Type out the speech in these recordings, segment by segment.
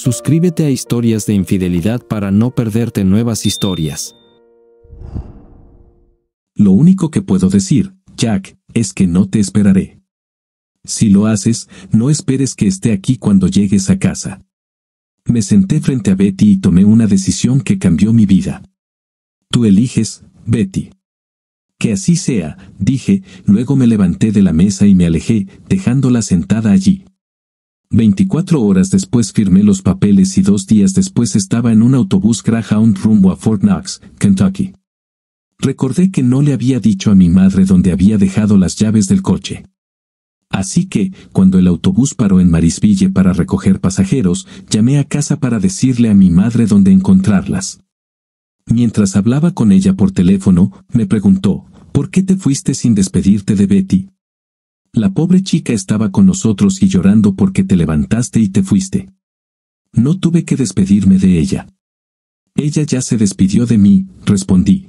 Suscríbete a Historias de Infidelidad para no perderte nuevas historias. Lo único que puedo decir, Jack, es que no te esperaré. Si lo haces, no esperes que esté aquí cuando llegues a casa. Me senté frente a Betty y tomé una decisión que cambió mi vida. Tú eliges, Betty. Que así sea, dije, luego me levanté de la mesa y me alejé, dejándola sentada allí. 24 horas después firmé los papeles y 2 días después estaba en un autobús Greyhound rumbo a Fort Knox, Kentucky. Recordé que no le había dicho a mi madre dónde había dejado las llaves del coche. Así que, cuando el autobús paró en Marysville para recoger pasajeros, llamé a casa para decirle a mi madre dónde encontrarlas. Mientras hablaba con ella por teléfono, me preguntó, ¿por qué te fuiste sin despedirte de Betty? La pobre chica estaba con nosotros y llorando porque te levantaste y te fuiste. No tuve que despedirme de ella. Ella ya se despidió de mí, respondí.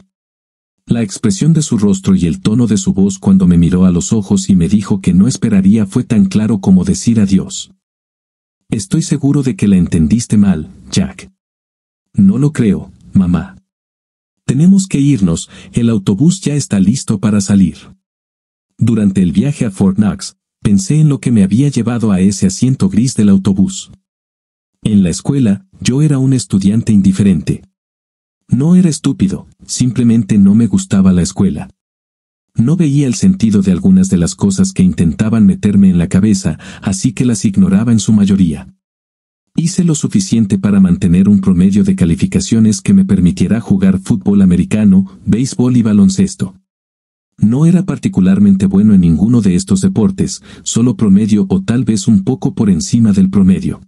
La expresión de su rostro y el tono de su voz cuando me miró a los ojos y me dijo que no esperaría fue tan claro como decir adiós. Estoy seguro de que la entendiste mal, Jack. No lo creo, mamá. Tenemos que irnos, el autobús ya está listo para salir. Durante el viaje a Fort Knox, pensé en lo que me había llevado a ese asiento gris del autobús. En la escuela, yo era un estudiante indiferente. No era estúpido, simplemente no me gustaba la escuela. No veía el sentido de algunas de las cosas que intentaban meterme en la cabeza, así que las ignoraba en su mayoría. Hice lo suficiente para mantener un promedio de calificaciones que me permitiera jugar fútbol americano, béisbol y baloncesto. No era particularmente bueno en ninguno de estos deportes, solo promedio o tal vez un poco por encima del promedio.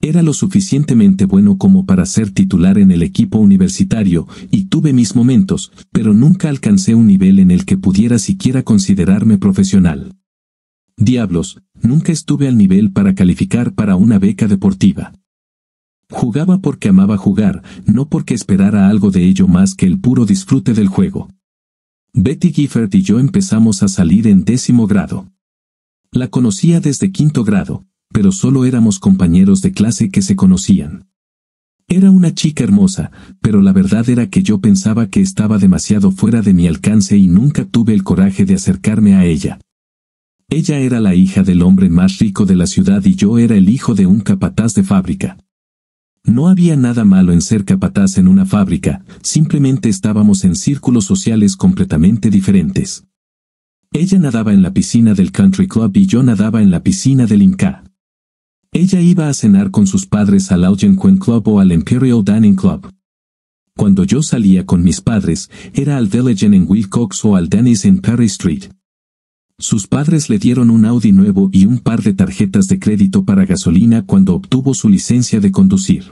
Era lo suficientemente bueno como para ser titular en el equipo universitario, y tuve mis momentos, pero nunca alcancé un nivel en el que pudiera siquiera considerarme profesional. Diablos, nunca estuve al nivel para calificar para una beca deportiva. Jugaba porque amaba jugar, no porque esperara algo de ello más que el puro disfrute del juego. Betty Gifford y yo empezamos a salir en 10º grado. La conocía desde 5º grado, pero solo éramos compañeros de clase que se conocían. Era una chica hermosa, pero la verdad era que yo pensaba que estaba demasiado fuera de mi alcance y nunca tuve el coraje de acercarme a ella. Ella era la hija del hombre más rico de la ciudad y yo era el hijo de un capataz de fábrica. No había nada malo en ser capataz en una fábrica, simplemente estábamos en círculos sociales completamente diferentes. Ella nadaba en la piscina del Country Club y yo nadaba en la piscina del Inca. Ella iba a cenar con sus padres al Algonquin Club o al Imperial Dining Club. Cuando yo salía con mis padres, era al Village Inn en Wilcox o al Denny's en Perry Street. Sus padres le dieron un Audi nuevo y un par de tarjetas de crédito para gasolina cuando obtuvo su licencia de conducir.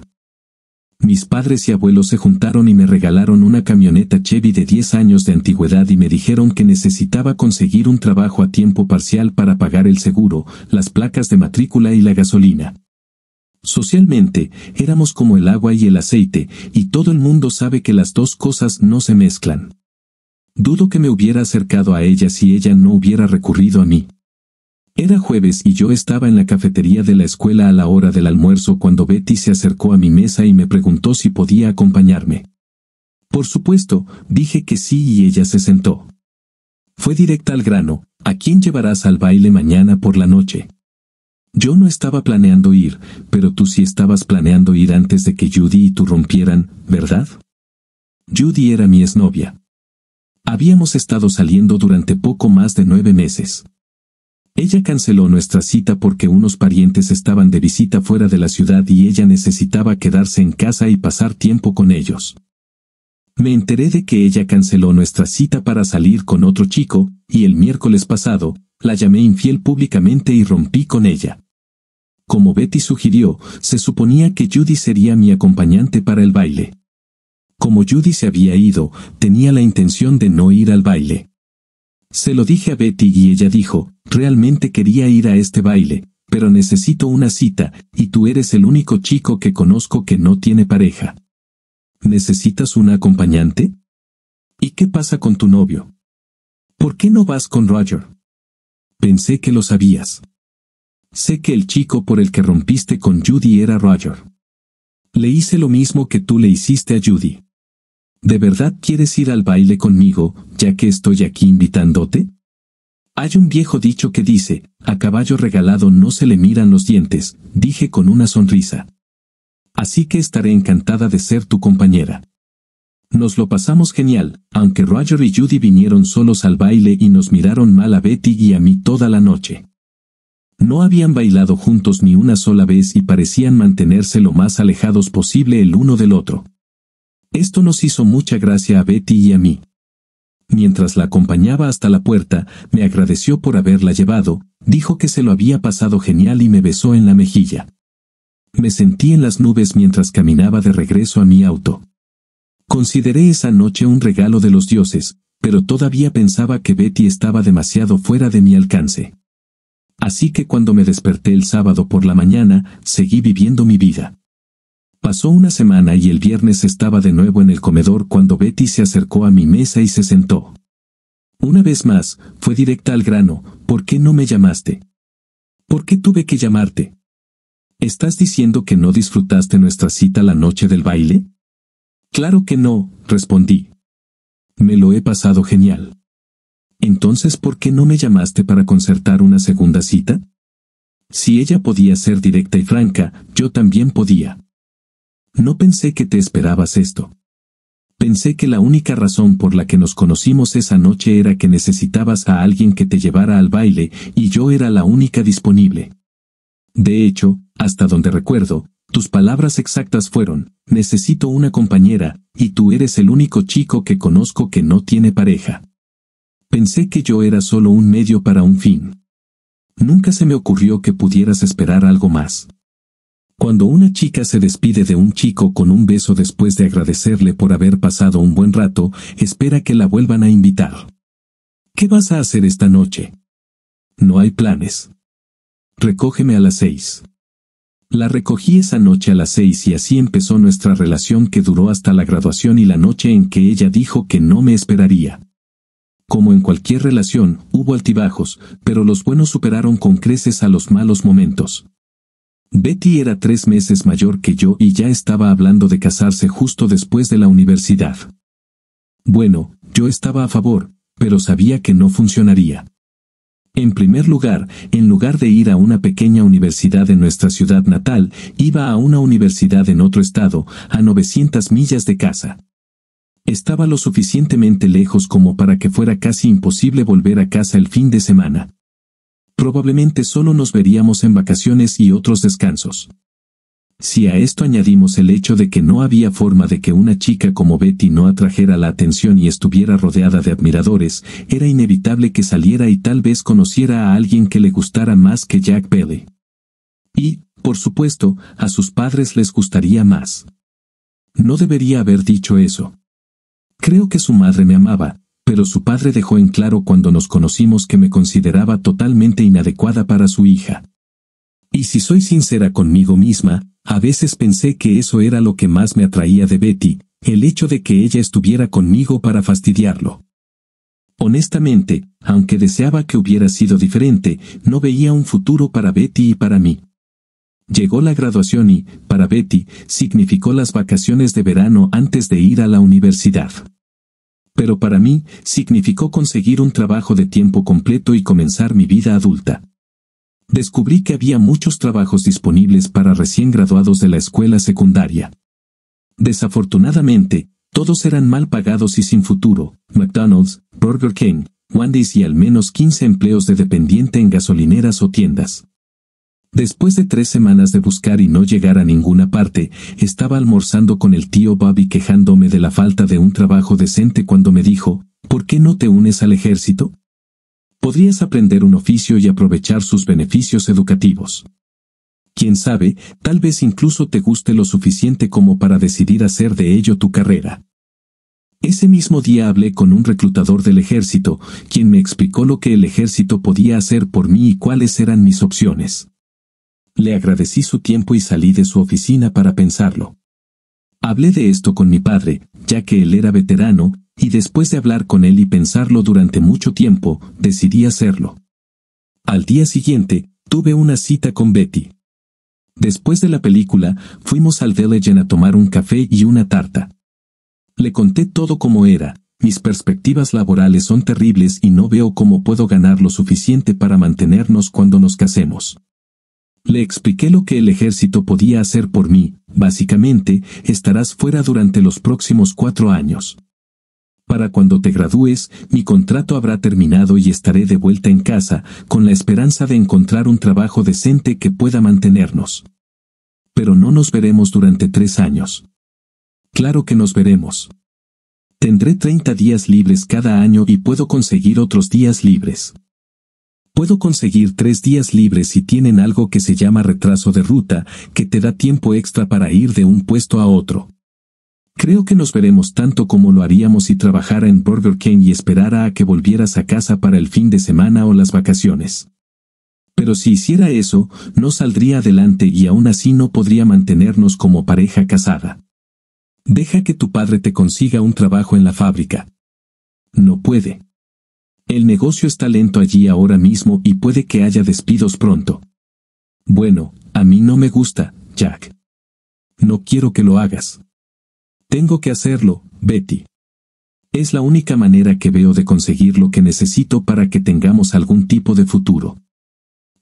Mis padres y abuelos se juntaron y me regalaron una camioneta Chevy de 10 años de antigüedad y me dijeron que necesitaba conseguir un trabajo a tiempo parcial para pagar el seguro, las placas de matrícula y la gasolina. Socialmente, éramos como el agua y el aceite, y todo el mundo sabe que las dos cosas no se mezclan. Dudo que me hubiera acercado a ella si ella no hubiera recurrido a mí. Era jueves y yo estaba en la cafetería de la escuela a la hora del almuerzo cuando Betty se acercó a mi mesa y me preguntó si podía acompañarme. Por supuesto, dije que sí y ella se sentó. Fue directa al grano, ¿a quién llevarás al baile mañana por la noche? Yo no estaba planeando ir, pero tú sí estabas planeando ir antes de que Judy y tú rompieran, ¿verdad? Judy era mi exnovia. Habíamos estado saliendo durante poco más de 9 meses. Ella canceló nuestra cita porque unos parientes estaban de visita fuera de la ciudad y ella necesitaba quedarse en casa y pasar tiempo con ellos. Me enteré de que ella canceló nuestra cita para salir con otro chico, y el miércoles pasado, la llamé infiel públicamente y rompí con ella. Como Betty sugirió, se suponía que Judy sería mi acompañante para el baile. Como Judy se había ido, tenía la intención de no ir al baile. Se lo dije a Betty y ella dijo, realmente quería ir a este baile, pero necesito una cita, y tú eres el único chico que conozco que no tiene pareja. ¿Necesitas una acompañante? ¿Y qué pasa con tu novio? ¿Por qué no vas con Roger? Pensé que lo sabías. Sé que el chico por el que rompiste con Judy era Roger. Le hice lo mismo que tú le hiciste a Judy. ¿De verdad quieres ir al baile conmigo, ya que estoy aquí invitándote? Hay un viejo dicho que dice, a caballo regalado no se le miran los dientes, dije con una sonrisa. Así que estaré encantada de ser tu compañera. Nos lo pasamos genial, aunque Roger y Judy vinieron solos al baile y nos miraron mal a Betty y a mí toda la noche. No habían bailado juntos ni una sola vez y parecían mantenerse lo más alejados posible el uno del otro. Esto nos hizo mucha gracia a Betty y a mí. Mientras la acompañaba hasta la puerta, me agradeció por haberla llevado, dijo que se lo había pasado genial y me besó en la mejilla. Me sentí en las nubes mientras caminaba de regreso a mi auto. Consideré esa noche un regalo de los dioses, pero todavía pensaba que Betty estaba demasiado fuera de mi alcance. Así que cuando me desperté el sábado por la mañana, seguí viviendo mi vida. Pasó una semana y el viernes estaba de nuevo en el comedor cuando Betty se acercó a mi mesa y se sentó. Una vez más, fue directa al grano, ¿por qué no me llamaste? ¿Por qué tuve que llamarte? ¿Estás diciendo que no disfrutaste nuestra cita la noche del baile? Claro que no, respondí. Me lo he pasado genial. Entonces, ¿por qué no me llamaste para concertar una segunda cita? Si ella podía ser directa y franca, yo también podía. No pensé que te esperabas esto. Pensé que la única razón por la que nos conocimos esa noche era que necesitabas a alguien que te llevara al baile, y yo era la única disponible. De hecho, hasta donde recuerdo, tus palabras exactas fueron, necesito una compañera, y tú eres el único chico que conozco que no tiene pareja. Pensé que yo era solo un medio para un fin. Nunca se me ocurrió que pudieras esperar algo más. Cuando una chica se despide de un chico con un beso después de agradecerle por haber pasado un buen rato, espera que la vuelvan a invitar. ¿Qué vas a hacer esta noche? No hay planes. Recógeme a las 6. La recogí esa noche a las 6 y así empezó nuestra relación que duró hasta la graduación y la noche en que ella dijo que no me esperaría. Como en cualquier relación, hubo altibajos, pero los buenos superaron con creces a los malos momentos. Betty era 3 meses mayor que yo y ya estaba hablando de casarse justo después de la universidad. Bueno, yo estaba a favor, pero sabía que no funcionaría. En primer lugar, en lugar de ir a una pequeña universidad en nuestra ciudad natal, iba a una universidad en otro estado, a 900 millas de casa. Estaba lo suficientemente lejos como para que fuera casi imposible volver a casa el fin de semana. Probablemente solo nos veríamos en vacaciones y otros descansos. Si a esto añadimos el hecho de que no había forma de que una chica como Betty no atrajera la atención y estuviera rodeada de admiradores, era inevitable que saliera y tal vez conociera a alguien que le gustara más que Jack Bailey. Y, por supuesto, a sus padres les gustaría más. No debería haber dicho eso. Creo que su madre me amaba, pero su padre dejó en claro cuando nos conocimos que me consideraba totalmente inadecuada para su hija. Y si soy sincera conmigo misma, a veces pensé que eso era lo que más me atraía de Betty, el hecho de que ella estuviera conmigo para fastidiarlo. Honestamente, aunque deseaba que hubiera sido diferente, no veía un futuro para Betty y para mí. Llegó la graduación y, para Betty, significó las vacaciones de verano antes de ir a la universidad. Pero para mí, significó conseguir un trabajo de tiempo completo y comenzar mi vida adulta. Descubrí que había muchos trabajos disponibles para recién graduados de la escuela secundaria. Desafortunadamente, todos eran mal pagados y sin futuro: McDonald's, Burger King, Wendy's y al menos 15 empleos de dependiente en gasolineras o tiendas. Después de 3 semanas de buscar y no llegar a ninguna parte, estaba almorzando con el tío Bobby quejándome de la falta de un trabajo decente cuando me dijo, ¿por qué no te unes al ejército? Podrías aprender un oficio y aprovechar sus beneficios educativos. Quién sabe, tal vez incluso te guste lo suficiente como para decidir hacer de ello tu carrera. Ese mismo día hablé con un reclutador del ejército, quien me explicó lo que el ejército podía hacer por mí y cuáles eran mis opciones. Le agradecí su tiempo y salí de su oficina para pensarlo. Hablé de esto con mi padre, ya que él era veterano, y después de hablar con él y pensarlo durante mucho tiempo, decidí hacerlo. Al día siguiente, Tuve una cita con Betty. Después de la película, fuimos al Village a tomar un café y una tarta. Le conté todo como era. Mis perspectivas laborales son terribles y no veo cómo puedo ganar lo suficiente para mantenernos cuando nos casemos. Le expliqué lo que el ejército podía hacer por mí. Básicamente, estarás fuera durante los próximos 4 años. Para cuando te gradúes, mi contrato habrá terminado y estaré de vuelta en casa, con la esperanza de encontrar un trabajo decente que pueda mantenernos. Pero no nos veremos durante 3 años. Claro que nos veremos. Tendré 30 días libres cada año y puedo conseguir otros días libres. Puedo conseguir 3 días libres si tienen algo que se llama retraso de ruta, que te da tiempo extra para ir de un puesto a otro. Creo que nos veremos tanto como lo haríamos si trabajara en Burger King y esperara a que volvieras a casa para el fin de semana o las vacaciones. Pero si hiciera eso, no saldría adelante y aún así no podría mantenernos como pareja casada. Deja que tu padre te consiga un trabajo en la fábrica. No puede. El negocio está lento allí ahora mismo y puede que haya despidos pronto. Bueno, a mí no me gusta, Jack. No quiero que lo hagas. Tengo que hacerlo, Betty. Es la única manera que veo de conseguir lo que necesito para que tengamos algún tipo de futuro.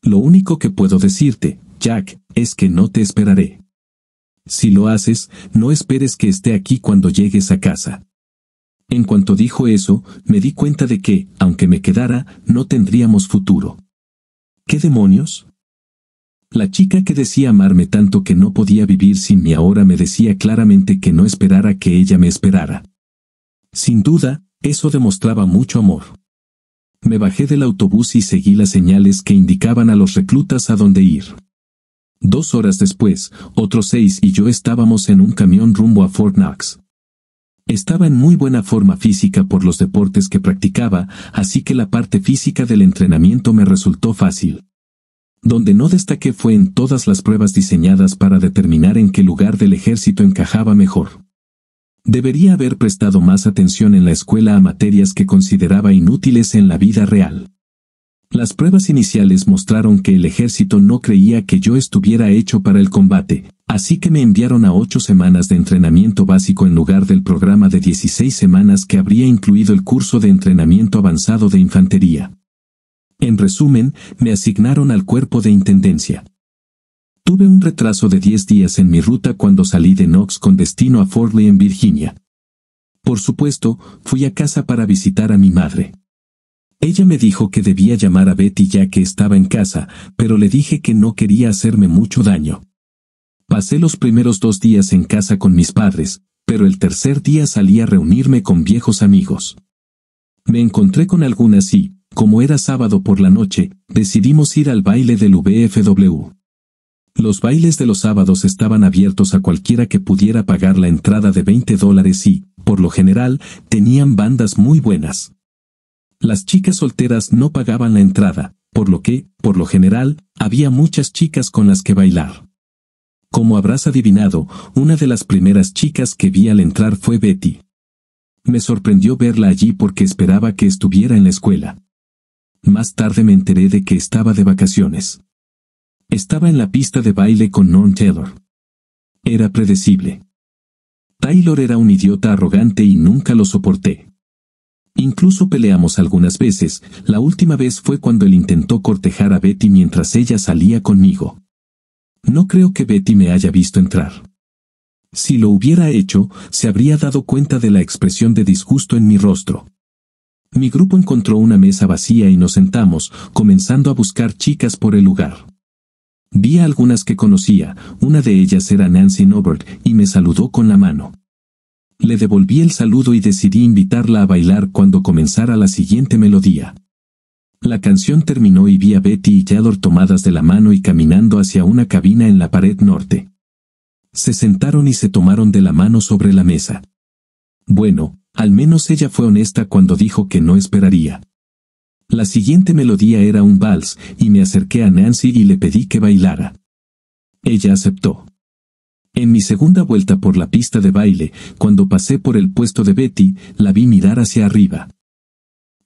Lo único que puedo decirte, Jack, es que no te esperaré. Si lo haces, no esperes que esté aquí cuando llegues a casa. En cuanto dijo eso, me di cuenta de que, aunque me quedara, no tendríamos futuro. ¿Qué demonios? La chica que decía amarme tanto que no podía vivir sin mí ahora me decía claramente que no esperara que ella me esperara. Sin duda, eso demostraba mucho amor. Me bajé del autobús y seguí las señales que indicaban a los reclutas a dónde ir. 2 horas después, otros 6 y yo estábamos en un camión rumbo a Fort Knox. Estaba en muy buena forma física por los deportes que practicaba, así que la parte física del entrenamiento me resultó fácil. Donde no destaqué fue en todas las pruebas diseñadas para determinar en qué lugar del ejército encajaba mejor. Debería haber prestado más atención en la escuela a materias que consideraba inútiles en la vida real. Las pruebas iniciales mostraron que el ejército no creía que yo estuviera hecho para el combate, así que me enviaron a 8 semanas de entrenamiento básico en lugar del programa de 16 semanas que habría incluido el curso de entrenamiento avanzado de infantería. En resumen, me asignaron al cuerpo de intendencia. Tuve un retraso de 10 días en mi ruta cuando salí de Knox con destino a Fort Lee en Virginia. Por supuesto, fui a casa para visitar a mi madre. Ella me dijo que debía llamar a Betty ya que estaba en casa, pero le dije que no quería hacerme mucho daño. Pasé los primeros 2 días en casa con mis padres, pero el tercer día salí a reunirme con viejos amigos. Me encontré con algunas y, como era sábado por la noche, decidimos ir al baile del VFW. Los bailes de los sábados estaban abiertos a cualquiera que pudiera pagar la entrada de $20 y, por lo general, tenían bandas muy buenas. Las chicas solteras no pagaban la entrada, por lo que, por lo general, había muchas chicas con las que bailar. Como habrás adivinado, una de las primeras chicas que vi al entrar fue Betty. Me sorprendió verla allí porque esperaba que estuviera en la escuela. Más tarde me enteré de que estaba de vacaciones. Estaba en la pista de baile con Norm Taylor. Era predecible. Taylor era un idiota arrogante y nunca lo soporté. Incluso peleamos algunas veces, la última vez fue cuando él intentó cortejar a Betty mientras ella salía conmigo. No creo que Betty me haya visto entrar. Si lo hubiera hecho, se habría dado cuenta de la expresión de disgusto en mi rostro. Mi grupo encontró una mesa vacía y nos sentamos, comenzando a buscar chicas por el lugar. Vi a algunas que conocía, una de ellas era Nancy Norbert, y me saludó con la mano. Le devolví el saludo y decidí invitarla a bailar cuando comenzara la siguiente melodía. La canción terminó y vi a Betty y Taylor tomadas de la mano y caminando hacia una cabina en la pared norte. Se sentaron y se tomaron de la mano sobre la mesa. Bueno, al menos ella fue honesta cuando dijo que no esperaría. La siguiente melodía era un vals, y me acerqué a Nancy y le pedí que bailara. Ella aceptó. En mi segunda vuelta por la pista de baile, cuando pasé por el puesto de Betty, la vi mirar hacia arriba.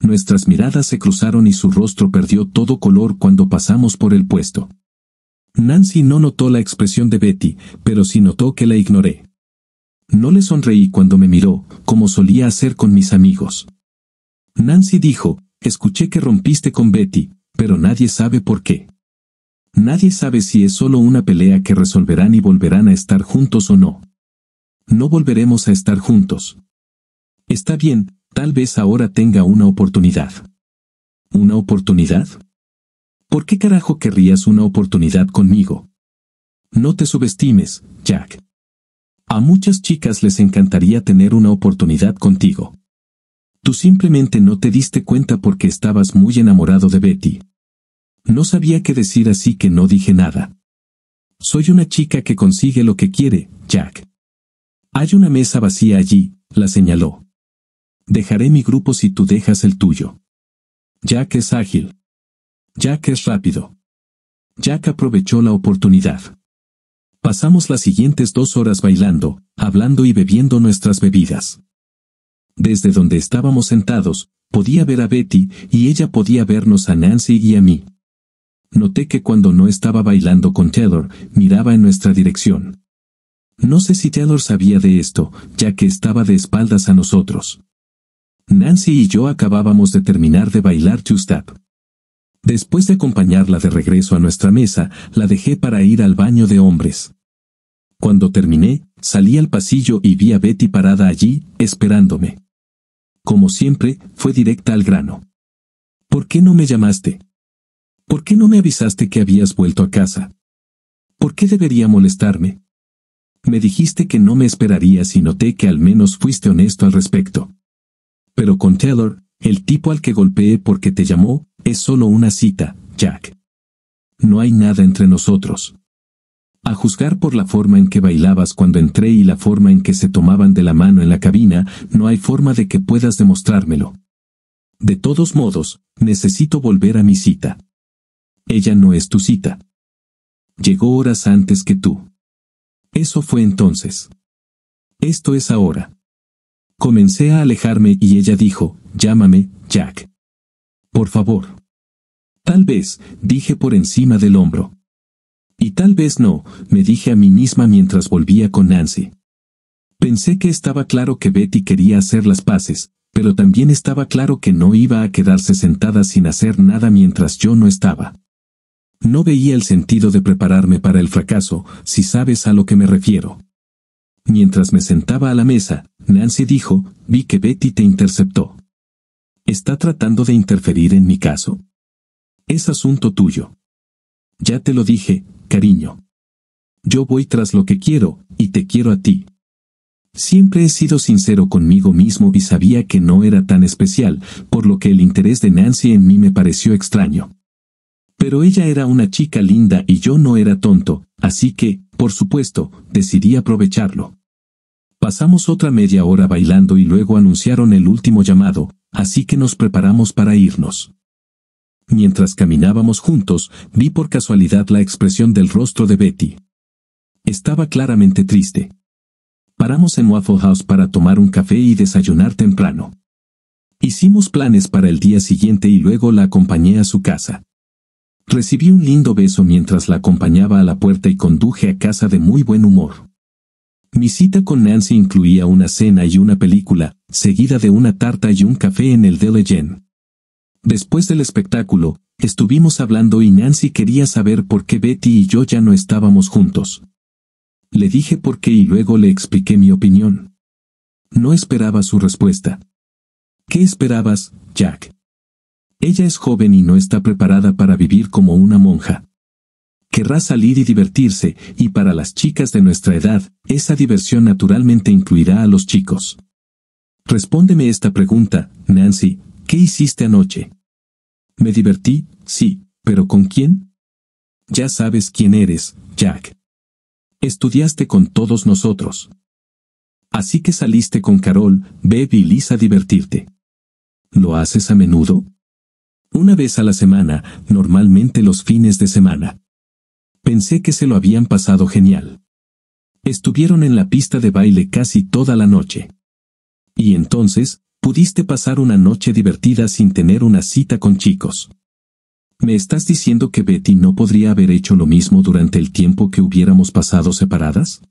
Nuestras miradas se cruzaron y su rostro perdió todo color cuando pasamos por el puesto. Nancy no notó la expresión de Betty, pero sí notó que la ignoré. No le sonreí cuando me miró, como solía hacer con mis amigos. Nancy dijo, escuché que rompiste con Betty, pero nadie sabe por qué. Nadie sabe si es solo una pelea que resolverán y volverán a estar juntos o no. No volveremos a estar juntos. Está bien, tal vez ahora tenga una oportunidad. ¿Una oportunidad? ¿Por qué carajo querrías una oportunidad conmigo? No te subestimes, Jack. A muchas chicas les encantaría tener una oportunidad contigo. Tú simplemente no te diste cuenta porque estabas muy enamorado de Betty. No sabía qué decir, así que no dije nada. Soy una chica que consigue lo que quiere, Jack. Hay una mesa vacía allí, la señaló. Dejaré mi grupo si tú dejas el tuyo. Jack es ágil. Jack es rápido. Jack aprovechó la oportunidad. Pasamos las siguientes 2 horas bailando, hablando y bebiendo nuestras bebidas. Desde donde estábamos sentados, podía ver a Betty y ella podía vernos a Nancy y a mí. Noté que cuando no estaba bailando con Taylor, miraba en nuestra dirección. No sé si Taylor sabía de esto, ya que estaba de espaldas a nosotros. Nancy y yo acabábamos de terminar de bailar two-step. Después de acompañarla de regreso a nuestra mesa, la dejé para ir al baño de hombres. Cuando terminé, salí al pasillo y vi a Betty parada allí, esperándome. Como siempre, fue directa al grano. ¿Por qué no me llamaste? ¿Por qué no me avisaste que habías vuelto a casa? ¿Por qué debería molestarme? Me dijiste que no me esperarías y noté que al menos fuiste honesto al respecto. Pero con Taylor, el tipo al que golpeé porque te llamó, es solo una cita, Jack. No hay nada entre nosotros. A juzgar por la forma en que bailabas cuando entré y la forma en que se tomaban de la mano en la cabina, no hay forma de que puedas demostrármelo. De todos modos, necesito volver a mi cita. Ella no es tu cita. Llegó horas antes que tú. Eso fue entonces. Esto es ahora. Comencé a alejarme y ella dijo, llámame, Jack. Por favor. Tal vez, dije por encima del hombro. Y tal vez no, me dije a mí misma mientras volvía con Nancy. Pensé que estaba claro que Betty quería hacer las paces, pero también estaba claro que no iba a quedarse sentada sin hacer nada mientras yo no estaba. No veía el sentido de prepararme para el fracaso, si sabes a lo que me refiero. Mientras me sentaba a la mesa, Nancy dijo, vi que Betty te interceptó. ¿Está tratando de interferir en mi caso? Es asunto tuyo. Ya te lo dije, cariño. Yo voy tras lo que quiero, y te quiero a ti. Siempre he sido sincero conmigo mismo y sabía que no era tan especial, por lo que el interés de Nancy en mí me pareció extraño. Pero ella era una chica linda y yo no era tonto, así que, por supuesto, decidí aprovecharlo. Pasamos otra media hora bailando y luego anunciaron el último llamado, así que nos preparamos para irnos. Mientras caminábamos juntos, vi por casualidad la expresión del rostro de Betty. Estaba claramente triste. Paramos en Waffle House para tomar un café y desayunar temprano. Hicimos planes para el día siguiente y luego la acompañé a su casa. Recibí un lindo beso mientras la acompañaba a la puerta y conduje a casa de muy buen humor. Mi cita con Nancy incluía una cena y una película, seguida de una tarta y un café en el De Legend. Después del espectáculo, estuvimos hablando y Nancy quería saber por qué Betty y yo ya no estábamos juntos. Le dije por qué y luego le expliqué mi opinión. No esperaba su respuesta. ¿Qué esperabas, Jack? Ella es joven y no está preparada para vivir como una monja. Querrá salir y divertirse, y para las chicas de nuestra edad, esa diversión naturalmente incluirá a los chicos. Respóndeme esta pregunta, Nancy, ¿qué hiciste anoche? Me divertí, sí, ¿pero con quién? Ya sabes quién eres, Jack. Estudiaste con todos nosotros. Así que saliste con Carol, Bev y Liz a divertirte. ¿Lo haces a menudo? Una vez a la semana, normalmente los fines de semana. Pensé que se lo habían pasado genial. Estuvieron en la pista de baile casi toda la noche. Y entonces, Pudiste pasar una noche divertida sin tener una cita con chicos. ¿Me estás diciendo que Betty no podría haber hecho lo mismo durante el tiempo que hubiéramos pasado separadas?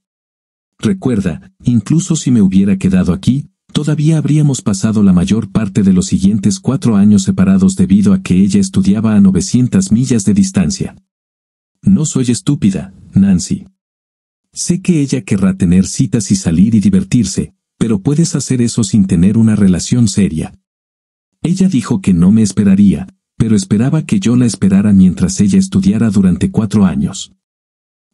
Recuerda, incluso si me hubiera quedado aquí, todavía habríamos pasado la mayor parte de los siguientes 4 años separados debido a que ella estudiaba a 900 millas de distancia. No soy estúpida, Nancy. Sé que ella querrá tener citas y salir y divertirse, pero puedes hacer eso sin tener una relación seria. Ella dijo que no me esperaría, pero esperaba que yo la esperara mientras ella estudiara durante 4 años.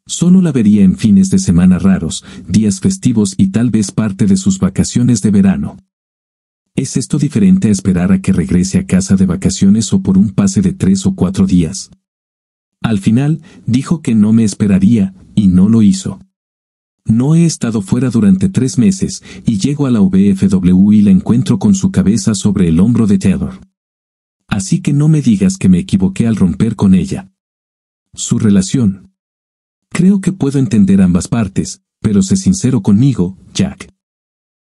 Solo la vería en fines de semana raros, días festivos y tal vez parte de sus vacaciones de verano. ¿Es esto diferente a esperar a que regrese a casa de vacaciones o por un pase de 3 o 4 días? Al final, dijo que no me esperaría, y no lo hizo. No he estado fuera durante 3 meses, y llego a la VFW y la encuentro con su cabeza sobre el hombro de Taylor. Así que no me digas que me equivoqué al romper con ella. Su relación. Creo que puedo entender ambas partes, pero sé sincero conmigo, Jack.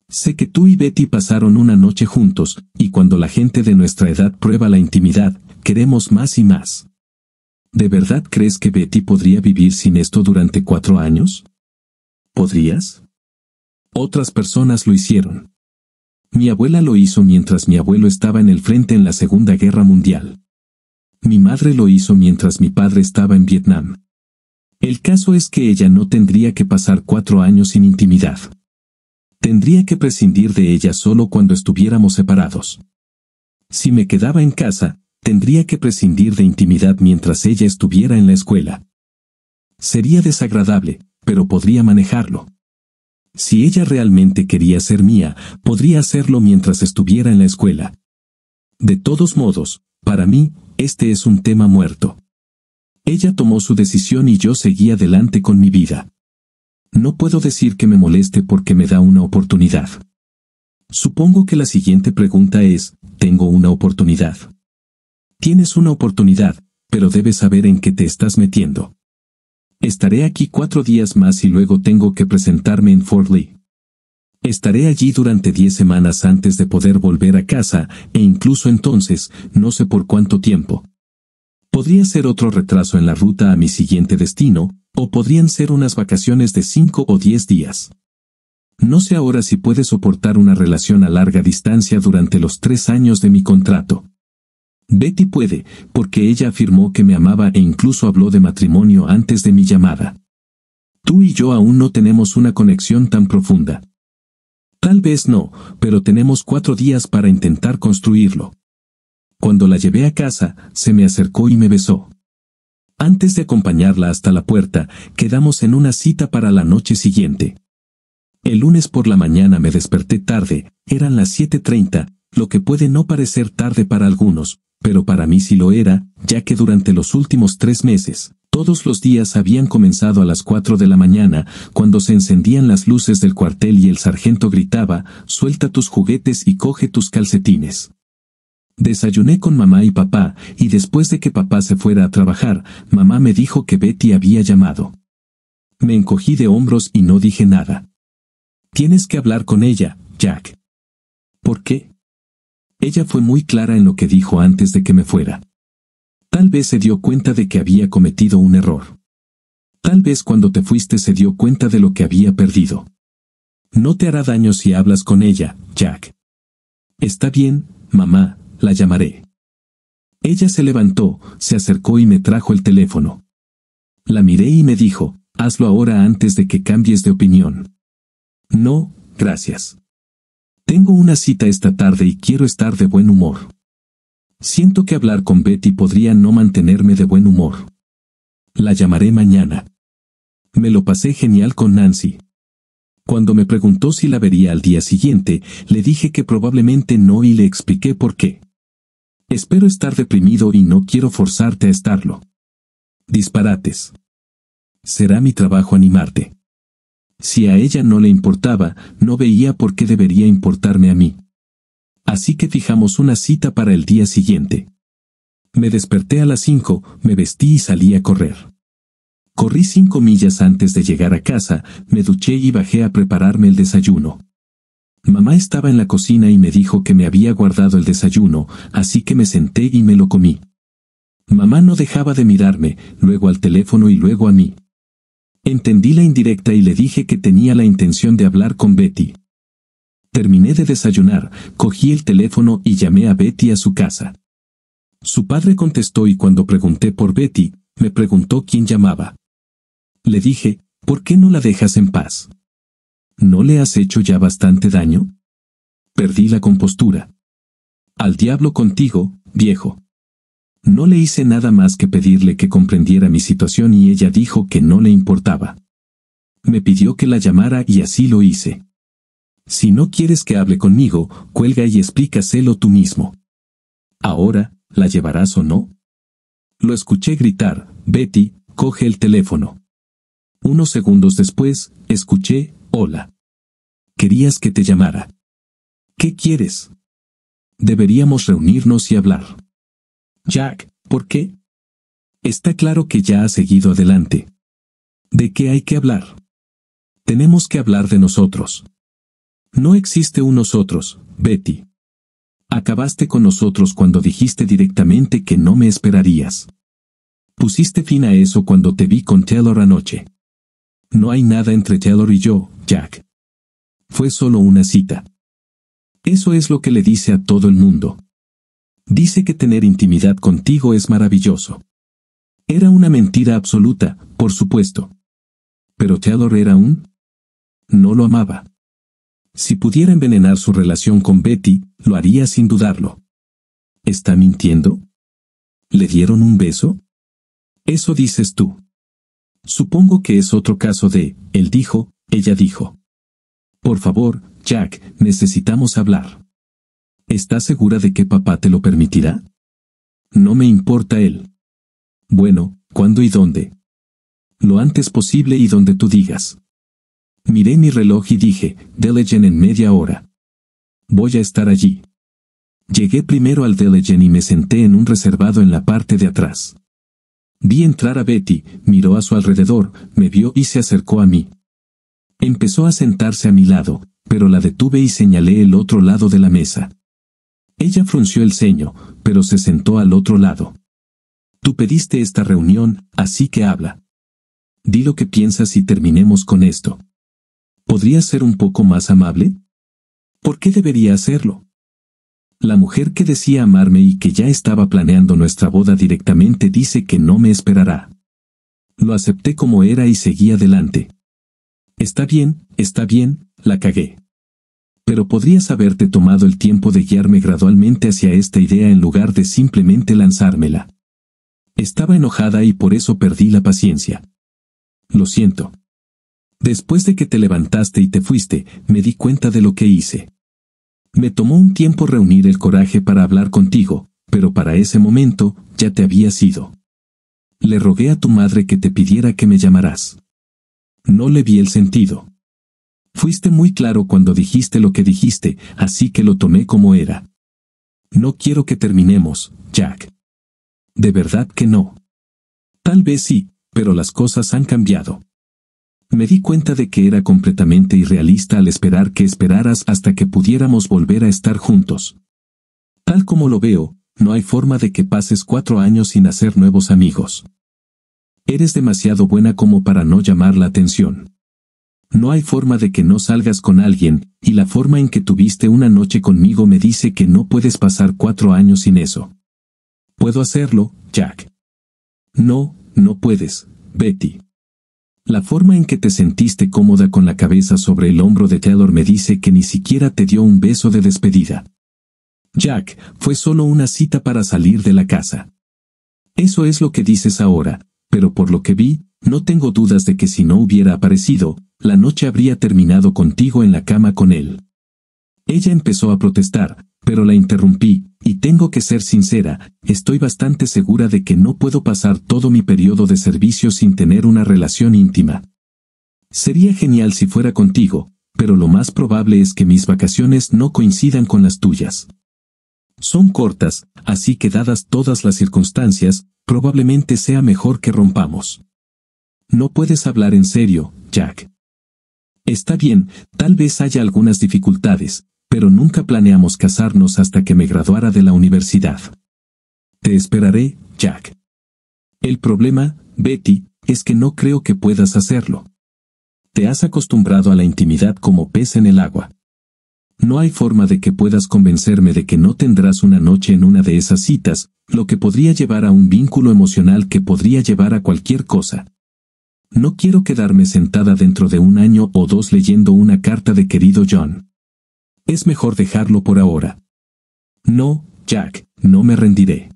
Sé que tú y Betty pasaron una noche juntos, y cuando la gente de nuestra edad prueba la intimidad, queremos más y más. ¿De verdad crees que Betty podría vivir sin esto durante 4 años? ¿Podrías? Otras personas lo hicieron. Mi abuela lo hizo mientras mi abuelo estaba en el frente en la Segunda Guerra Mundial. Mi madre lo hizo mientras mi padre estaba en Vietnam. El caso es que ella no tendría que pasar 4 años sin intimidad. Tendría que prescindir de ella solo cuando estuviéramos separados. Si me quedaba en casa, tendría que prescindir de intimidad mientras ella estuviera en la escuela. Sería desagradable, pero podría manejarlo. Si ella realmente quería ser mía, podría hacerlo mientras estuviera en la escuela. De todos modos, para mí, este es un tema muerto. Ella tomó su decisión y yo seguí adelante con mi vida. No puedo decir que me moleste porque me da una oportunidad. Supongo que la siguiente pregunta es, ¿tengo una oportunidad? Tienes una oportunidad, pero debes saber en qué te estás metiendo. Estaré aquí 4 días más y luego tengo que presentarme en Fort Lee. Estaré allí durante 10 semanas antes de poder volver a casa, e incluso entonces, no sé por cuánto tiempo. Podría ser otro retraso en la ruta a mi siguiente destino, o podrían ser unas vacaciones de 5 o 10 días. No sé ahora si puede soportar una relación a larga distancia durante los 3 años de mi contrato. Betty puede, porque ella afirmó que me amaba e incluso habló de matrimonio antes de mi llamada. Tú y yo aún no tenemos una conexión tan profunda. Tal vez no, pero tenemos 4 días para intentar construirlo. Cuando la llevé a casa, se me acercó y me besó. Antes de acompañarla hasta la puerta, quedamos en una cita para la noche siguiente. El lunes por la mañana me desperté tarde, eran las 7:30, lo que puede no parecer tarde para algunos, pero para mí sí lo era, ya que durante los últimos 3 meses, todos los días habían comenzado a las 4 de la mañana, cuando se encendían las luces del cuartel y el sargento gritaba, «Suelta tus juguetes y coge tus calcetines». Desayuné con mamá y papá, y después de que papá se fuera a trabajar, mamá me dijo que Betty había llamado. Me encogí de hombros y no dije nada. Tienes que hablar con ella, Jack. ¿Por qué? Ella fue muy clara en lo que dijo antes de que me fuera. Tal vez se dio cuenta de que había cometido un error. Tal vez cuando te fuiste se dio cuenta de lo que había perdido. No te hará daño si hablas con ella, Jack. Está bien, mamá. La llamaré. Ella se levantó, se acercó y me trajo el teléfono. La miré y me dijo, hazlo ahora antes de que cambies de opinión. No, gracias. Tengo una cita esta tarde y quiero estar de buen humor. Siento que hablar con Betty podría no mantenerme de buen humor. La llamaré mañana. Me lo pasé genial con Nancy. Cuando me preguntó si la vería al día siguiente, le dije que probablemente no y le expliqué por qué. Espero estar deprimido y no quiero forzarte a estarlo. Disparates. Será mi trabajo animarte. Si a ella no le importaba, no veía por qué debería importarme a mí. Así que fijamos una cita para el día siguiente. Me desperté a las 5, me vestí y salí a correr. Corrí 5 millas antes de llegar a casa, me duché y bajé a prepararme el desayuno. Mamá estaba en la cocina y me dijo que me había guardado el desayuno, así que me senté y me lo comí. Mamá no dejaba de mirarme, luego al teléfono y luego a mí. Entendí la indirecta y le dije que tenía la intención de hablar con Betty. Terminé de desayunar, cogí el teléfono y llamé a Betty a su casa. Su padre contestó y cuando pregunté por Betty, me preguntó quién llamaba. Le dije, ¿por qué no la dejas en paz? ¿No le has hecho ya bastante daño? Perdí la compostura. Al diablo contigo, viejo. No le hice nada más que pedirle que comprendiera mi situación y ella dijo que no le importaba. Me pidió que la llamara y así lo hice. Si no quieres que hable conmigo, cuelga y explícaselo tú mismo. Ahora, ¿la llevarás o no? Lo escuché gritar, Betty, coge el teléfono. Unos segundos después, escuché, hola. ¿Querías que te llamara? ¿Qué quieres? Deberíamos reunirnos y hablar. Jack, ¿por qué? Está claro que ya has seguido adelante. ¿De qué hay que hablar? Tenemos que hablar de nosotros. No existe un nosotros, Betty. Acabaste con nosotros cuando dijiste directamente que no me esperarías. Pusiste fin a eso cuando te vi con Taylor anoche. No hay nada entre Taylor y yo, Jack. Fue solo una cita. Eso es lo que le dice a todo el mundo. Dice que tener intimidad contigo es maravilloso. Era una mentira absoluta, por supuesto. Pero Taylor era no lo amaba. Si pudiera envenenar su relación con Betty, lo haría sin dudarlo. ¿Está mintiendo? ¿Le dieron un beso? Eso dices tú. Supongo que es otro caso de, él dijo, ella dijo. Por favor, Jack, necesitamos hablar. ¿Estás segura de que papá te lo permitirá? No me importa él. Bueno, ¿cuándo y dónde? Lo antes posible y donde tú digas. Miré mi reloj y dije, Delegen en media hora. Voy a estar allí. Llegué primero al Delegen y me senté en un reservado en la parte de atrás. Vi entrar a Betty, miró a su alrededor, me vio y se acercó a mí. Empezó a sentarse a mi lado, pero la detuve y señalé el otro lado de la mesa. Ella frunció el ceño, pero se sentó al otro lado. Tú pediste esta reunión, así que habla. Di lo que piensas y terminemos con esto. ¿Podrías ser un poco más amable? ¿Por qué debería hacerlo? La mujer que decía amarme y que ya estaba planeando nuestra boda directamente dice que no me esperará. Lo acepté como era y seguí adelante. Está bien, la cagué. Pero podrías haberte tomado el tiempo de guiarme gradualmente hacia esta idea en lugar de simplemente lanzármela. Estaba enojada y por eso perdí la paciencia. Lo siento. Después de que te levantaste y te fuiste, me di cuenta de lo que hice. Me tomó un tiempo reunir el coraje para hablar contigo, pero para ese momento, ya te habías ido. Le rogué a tu madre que te pidiera que me llamaras. No le vi el sentido. Fuiste muy claro cuando dijiste lo que dijiste, así que lo tomé como era. No quiero que terminemos, Jack. De verdad que no. Tal vez sí, pero las cosas han cambiado. Me di cuenta de que era completamente irrealista al esperar que esperaras hasta que pudiéramos volver a estar juntos. Tal como lo veo, no hay forma de que pases 4 años sin hacer nuevos amigos. Eres demasiado buena como para no llamar la atención. No hay forma de que no salgas con alguien, y la forma en que tuviste una noche conmigo me dice que no puedes pasar 4 años sin eso. ¿Puedo hacerlo, Jack? No, no puedes, Betty. La forma en que te sentiste cómoda con la cabeza sobre el hombro de Taylor me dice que ni siquiera te dio un beso de despedida. Jack, fue solo una cita para salir de la casa. Eso es lo que dices ahora, pero por lo que vi, no tengo dudas de que si no hubiera aparecido, la noche habría terminado contigo en la cama con él. Ella empezó a protestar, pero la interrumpí, y tengo que ser sincera, estoy bastante segura de que no puedo pasar todo mi periodo de servicio sin tener una relación íntima. Sería genial si fuera contigo, pero lo más probable es que mis vacaciones no coincidan con las tuyas. Son cortas, así que dadas todas las circunstancias, probablemente sea mejor que rompamos. No puedes hablar en serio, Jack. Está bien, tal vez haya algunas dificultades, pero nunca planeamos casarnos hasta que me graduara de la universidad. Te esperaré, Jack. El problema, Betty, es que no creo que puedas hacerlo. Te has acostumbrado a la intimidad como pez en el agua. No hay forma de que puedas convencerme de que no tendrás una noche en una de esas citas, lo que podría llevar a un vínculo emocional que podría llevar a cualquier cosa. No quiero quedarme sentada dentro de 1 año o 2 leyendo una carta de querido John. Es mejor dejarlo por ahora. No, Jack, no me rendiré.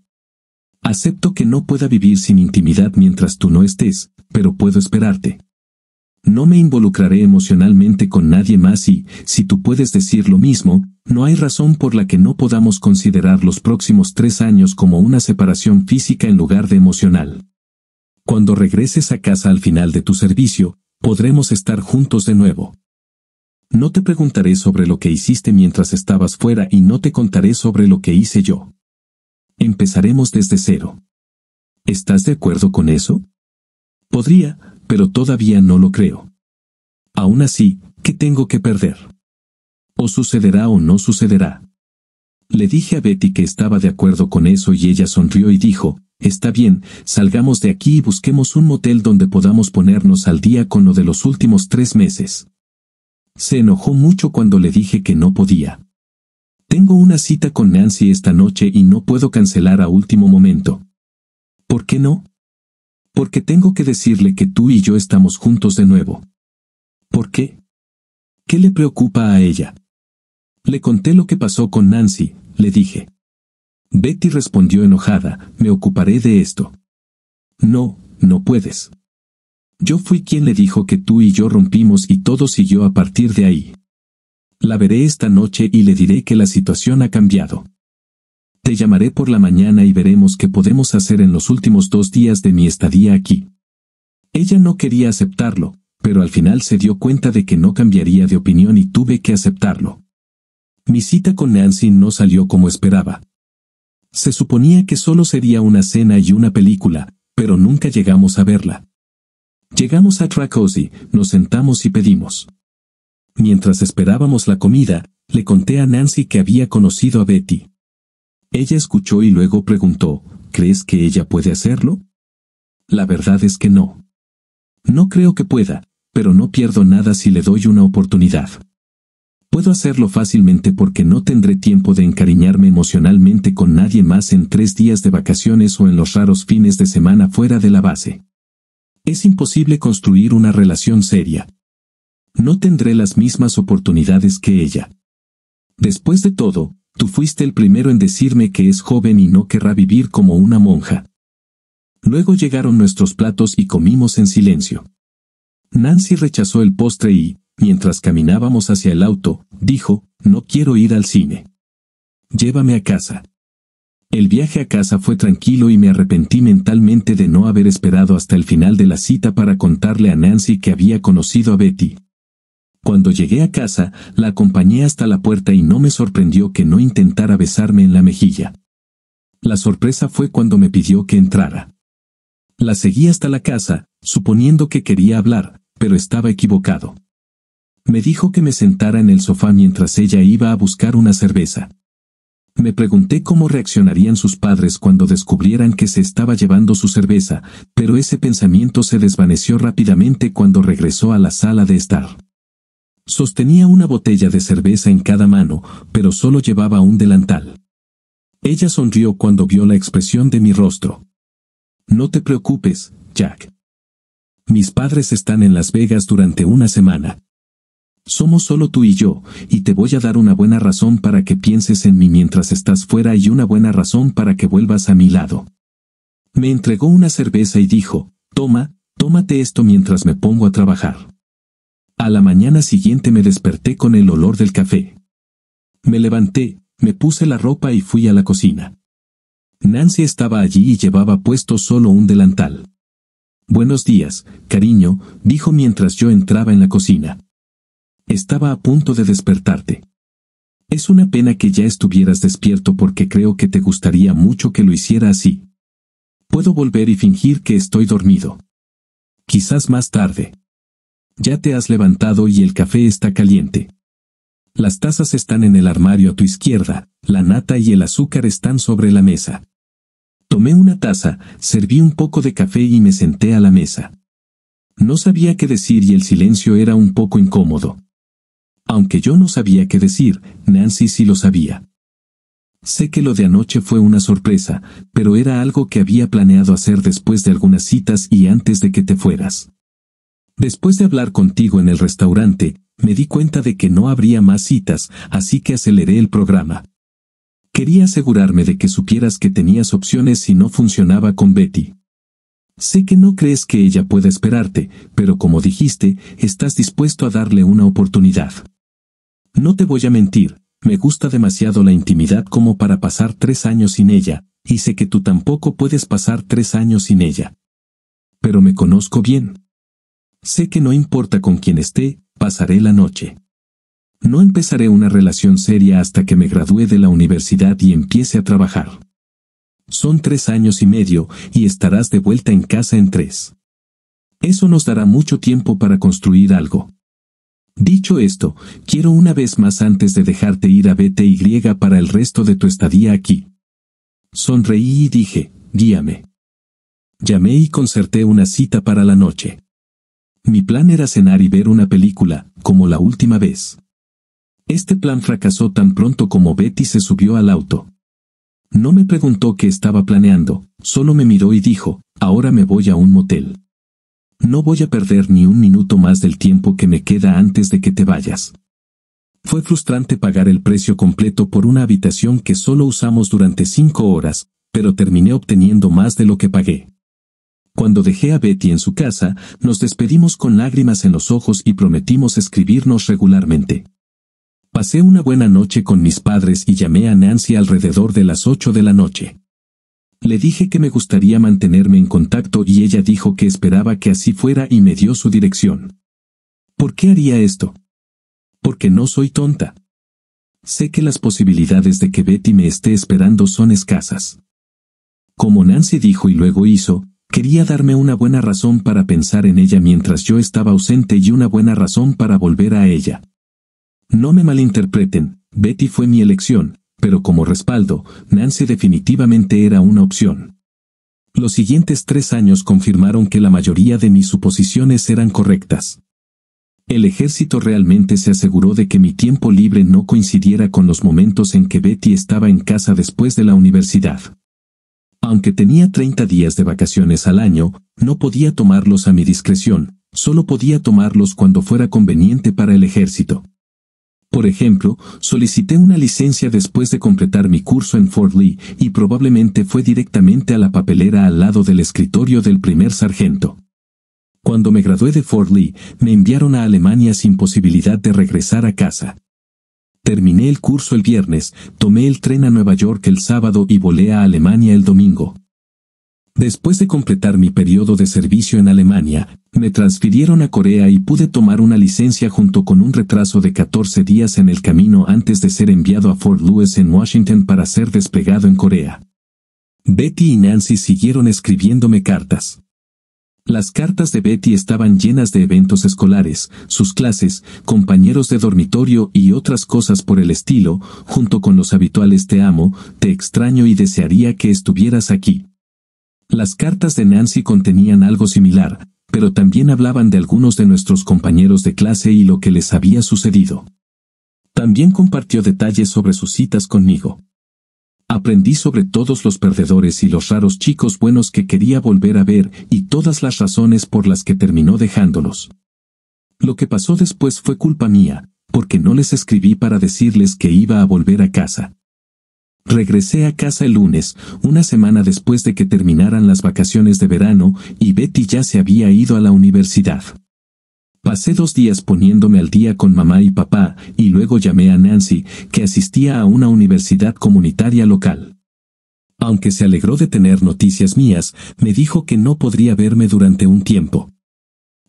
Acepto que no pueda vivir sin intimidad mientras tú no estés, pero puedo esperarte. No me involucraré emocionalmente con nadie más y, si tú puedes decir lo mismo, no hay razón por la que no podamos considerar los próximos 3 años como una separación física en lugar de emocional. Cuando regreses a casa al final de tu servicio, podremos estar juntos de nuevo. No te preguntaré sobre lo que hiciste mientras estabas fuera y no te contaré sobre lo que hice yo. Empezaremos desde cero. ¿Estás de acuerdo con eso? Podría, pero todavía no lo creo. Aún así, ¿qué tengo que perder? O sucederá o no sucederá. Le dije a Betty que estaba de acuerdo con eso y ella sonrió y dijo, está bien, salgamos de aquí y busquemos un motel donde podamos ponernos al día con lo de los últimos 3 meses. Se enojó mucho cuando le dije que no podía. Tengo una cita con Nancy esta noche y no puedo cancelar a último momento. ¿Por qué no? Porque tengo que decirle que tú y yo estamos juntos de nuevo. ¿Por qué? ¿Qué le preocupa a ella? Le conté lo que pasó con Nancy, le dije. Betty respondió enojada, me ocuparé de esto. No, no puedes. Yo fui quien le dijo que tú y yo rompimos y todo siguió a partir de ahí. La veré esta noche y le diré que la situación ha cambiado. Te llamaré por la mañana y veremos qué podemos hacer en los últimos 2 días de mi estadía aquí. Ella no quería aceptarlo, pero al final se dio cuenta de que no cambiaría de opinión y tuve que aceptarlo. Mi cita con Nancy no salió como esperaba. Se suponía que solo sería una cena y una película, pero nunca llegamos a verla. Llegamos a Tracosi, nos sentamos y pedimos. Mientras esperábamos la comida, le conté a Nancy que había conocido a Betty. Ella escuchó y luego preguntó, ¿crees que ella puede hacerlo? La verdad es que no. No creo que pueda, pero no pierdo nada si le doy una oportunidad. Puedo hacerlo fácilmente porque no tendré tiempo de encariñarme emocionalmente con nadie más en 3 días de vacaciones o en los raros fines de semana fuera de la base. Es imposible construir una relación seria. No tendré las mismas oportunidades que ella. Después de todo, tú fuiste el primero en decirme que es joven y no querrá vivir como una monja. Luego llegaron nuestros platos y comimos en silencio. Nancy rechazó el postre y, mientras caminábamos hacia el auto, dijo, no quiero ir al cine. Llévame a casa. El viaje a casa fue tranquilo y me arrepentí mentalmente de no haber esperado hasta el final de la cita para contarle a Nancy que había conocido a Betty. Cuando llegué a casa, la acompañé hasta la puerta y no me sorprendió que no intentara besarme en la mejilla. La sorpresa fue cuando me pidió que entrara. La seguí hasta la casa, suponiendo que quería hablar, pero estaba equivocado. Me dijo que me sentara en el sofá mientras ella iba a buscar una cerveza. Me pregunté cómo reaccionarían sus padres cuando descubrieran que se estaba llevando su cerveza, pero ese pensamiento se desvaneció rápidamente cuando regresó a la sala de estar. Sostenía una botella de cerveza en cada mano, pero solo llevaba un delantal. Ella sonrió cuando vio la expresión de mi rostro. No te preocupes, Jack. Mis padres están en Las Vegas durante 1 semana. Somos solo tú y yo, y te voy a dar una buena razón para que pienses en mí mientras estás fuera y una buena razón para que vuelvas a mi lado. Me entregó una cerveza y dijo, tómate esto mientras me pongo a trabajar. A la mañana siguiente me desperté con el olor del café. Me levanté, me puse la ropa y fui a la cocina. Nancy estaba allí y llevaba puesto solo un delantal. Buenos días, cariño, dijo mientras yo entraba en la cocina. Estaba a punto de despertarte. Es una pena que ya estuvieras despierto porque creo que te gustaría mucho que lo hiciera así. Puedo volver y fingir que estoy dormido. Quizás más tarde. Ya te has levantado y el café está caliente. Las tazas están en el armario a tu izquierda, la nata y el azúcar están sobre la mesa. Tomé una taza, serví un poco de café y me senté a la mesa. No sabía qué decir y el silencio era un poco incómodo. Aunque yo no sabía qué decir, Nancy sí lo sabía. Sé que lo de anoche fue una sorpresa, pero era algo que había planeado hacer después de algunas citas y antes de que te fueras. Después de hablar contigo en el restaurante, me di cuenta de que no habría más citas, así que aceleré el programa. Quería asegurarme de que supieras que tenías opciones si no funcionaba con Betty. Sé que no crees que ella pueda esperarte, pero como dijiste, estás dispuesto a darle una oportunidad. No te voy a mentir, me gusta demasiado la intimidad como para pasar 3 años sin ella, y sé que tú tampoco puedes pasar 3 años sin ella. Pero me conozco bien. Sé que no importa con quién esté, pasaré la noche. No empezaré una relación seria hasta que me gradúe de la universidad y empiece a trabajar. Son 3 años y medio, y estarás de vuelta en casa en 3. Eso nos dará mucho tiempo para construir algo. Dicho esto, quiero una vez más antes de dejarte ir a BTY para el resto de tu estadía aquí. Sonreí y dije, guíame. Llamé y concerté una cita para la noche. Mi plan era cenar y ver una película, como la última vez. Este plan fracasó tan pronto como Betty se subió al auto. No me preguntó qué estaba planeando, solo me miró y dijo, ahora me voy a un motel. No voy a perder ni un minuto más del tiempo que me queda antes de que te vayas. Fue frustrante pagar el precio completo por una habitación que solo usamos durante 5 horas, pero terminé obteniendo más de lo que pagué. Cuando dejé a Betty en su casa, nos despedimos con lágrimas en los ojos y prometimos escribirnos regularmente. Pasé una buena noche con mis padres y llamé a Nancy alrededor de las 8 de la noche. Le dije que me gustaría mantenerme en contacto y ella dijo que esperaba que así fuera y me dio su dirección. ¿Por qué haría esto? Porque no soy tonta. Sé que las posibilidades de que Betty me esté esperando son escasas. Como Nancy dijo y luego hizo, quería darme una buena razón para pensar en ella mientras yo estaba ausente y una buena razón para volver a ella. No me malinterpreten, Betty fue mi elección, pero como respaldo, Nancy definitivamente era una opción. Los siguientes 3 años confirmaron que la mayoría de mis suposiciones eran correctas. El ejército realmente se aseguró de que mi tiempo libre no coincidiera con los momentos en que Betty estaba en casa después de la universidad. Aunque tenía 30 días de vacaciones al año, no podía tomarlos a mi discreción, solo podía tomarlos cuando fuera conveniente para el ejército. Por ejemplo, solicité una licencia después de completar mi curso en Fort Lee y probablemente fue directamente a la papelera al lado del escritorio del primer sargento. Cuando me gradué de Fort Lee, me enviaron a Alemania sin posibilidad de regresar a casa. Terminé el curso el viernes, tomé el tren a Nueva York el sábado y volé a Alemania el domingo. Después de completar mi periodo de servicio en Alemania, me transfirieron a Corea y pude tomar una licencia junto con un retraso de 14 días en el camino antes de ser enviado a Fort Lewis en Washington para ser desplegado en Corea. Betty y Nancy siguieron escribiéndome cartas. Las cartas de Betty estaban llenas de eventos escolares, sus clases, compañeros de dormitorio y otras cosas por el estilo, junto con los habituales te amo, te extraño y desearía que estuvieras aquí. Las cartas de Nancy contenían algo similar, pero también hablaban de algunos de nuestros compañeros de clase y lo que les había sucedido. También compartió detalles sobre sus citas conmigo. Aprendí sobre todos los perdedores y los raros chicos buenos que quería volver a ver y todas las razones por las que terminó dejándolos. Lo que pasó después fue culpa mía, porque no les escribí para decirles que iba a volver a casa. Regresé a casa el lunes, una semana después de que terminaran las vacaciones de verano, y Betty ya se había ido a la universidad. Pasé 2 días poniéndome al día con mamá y papá, y luego llamé a Nancy, que asistía a una universidad comunitaria local. Aunque se alegró de tener noticias mías, me dijo que no podría verme durante un tiempo.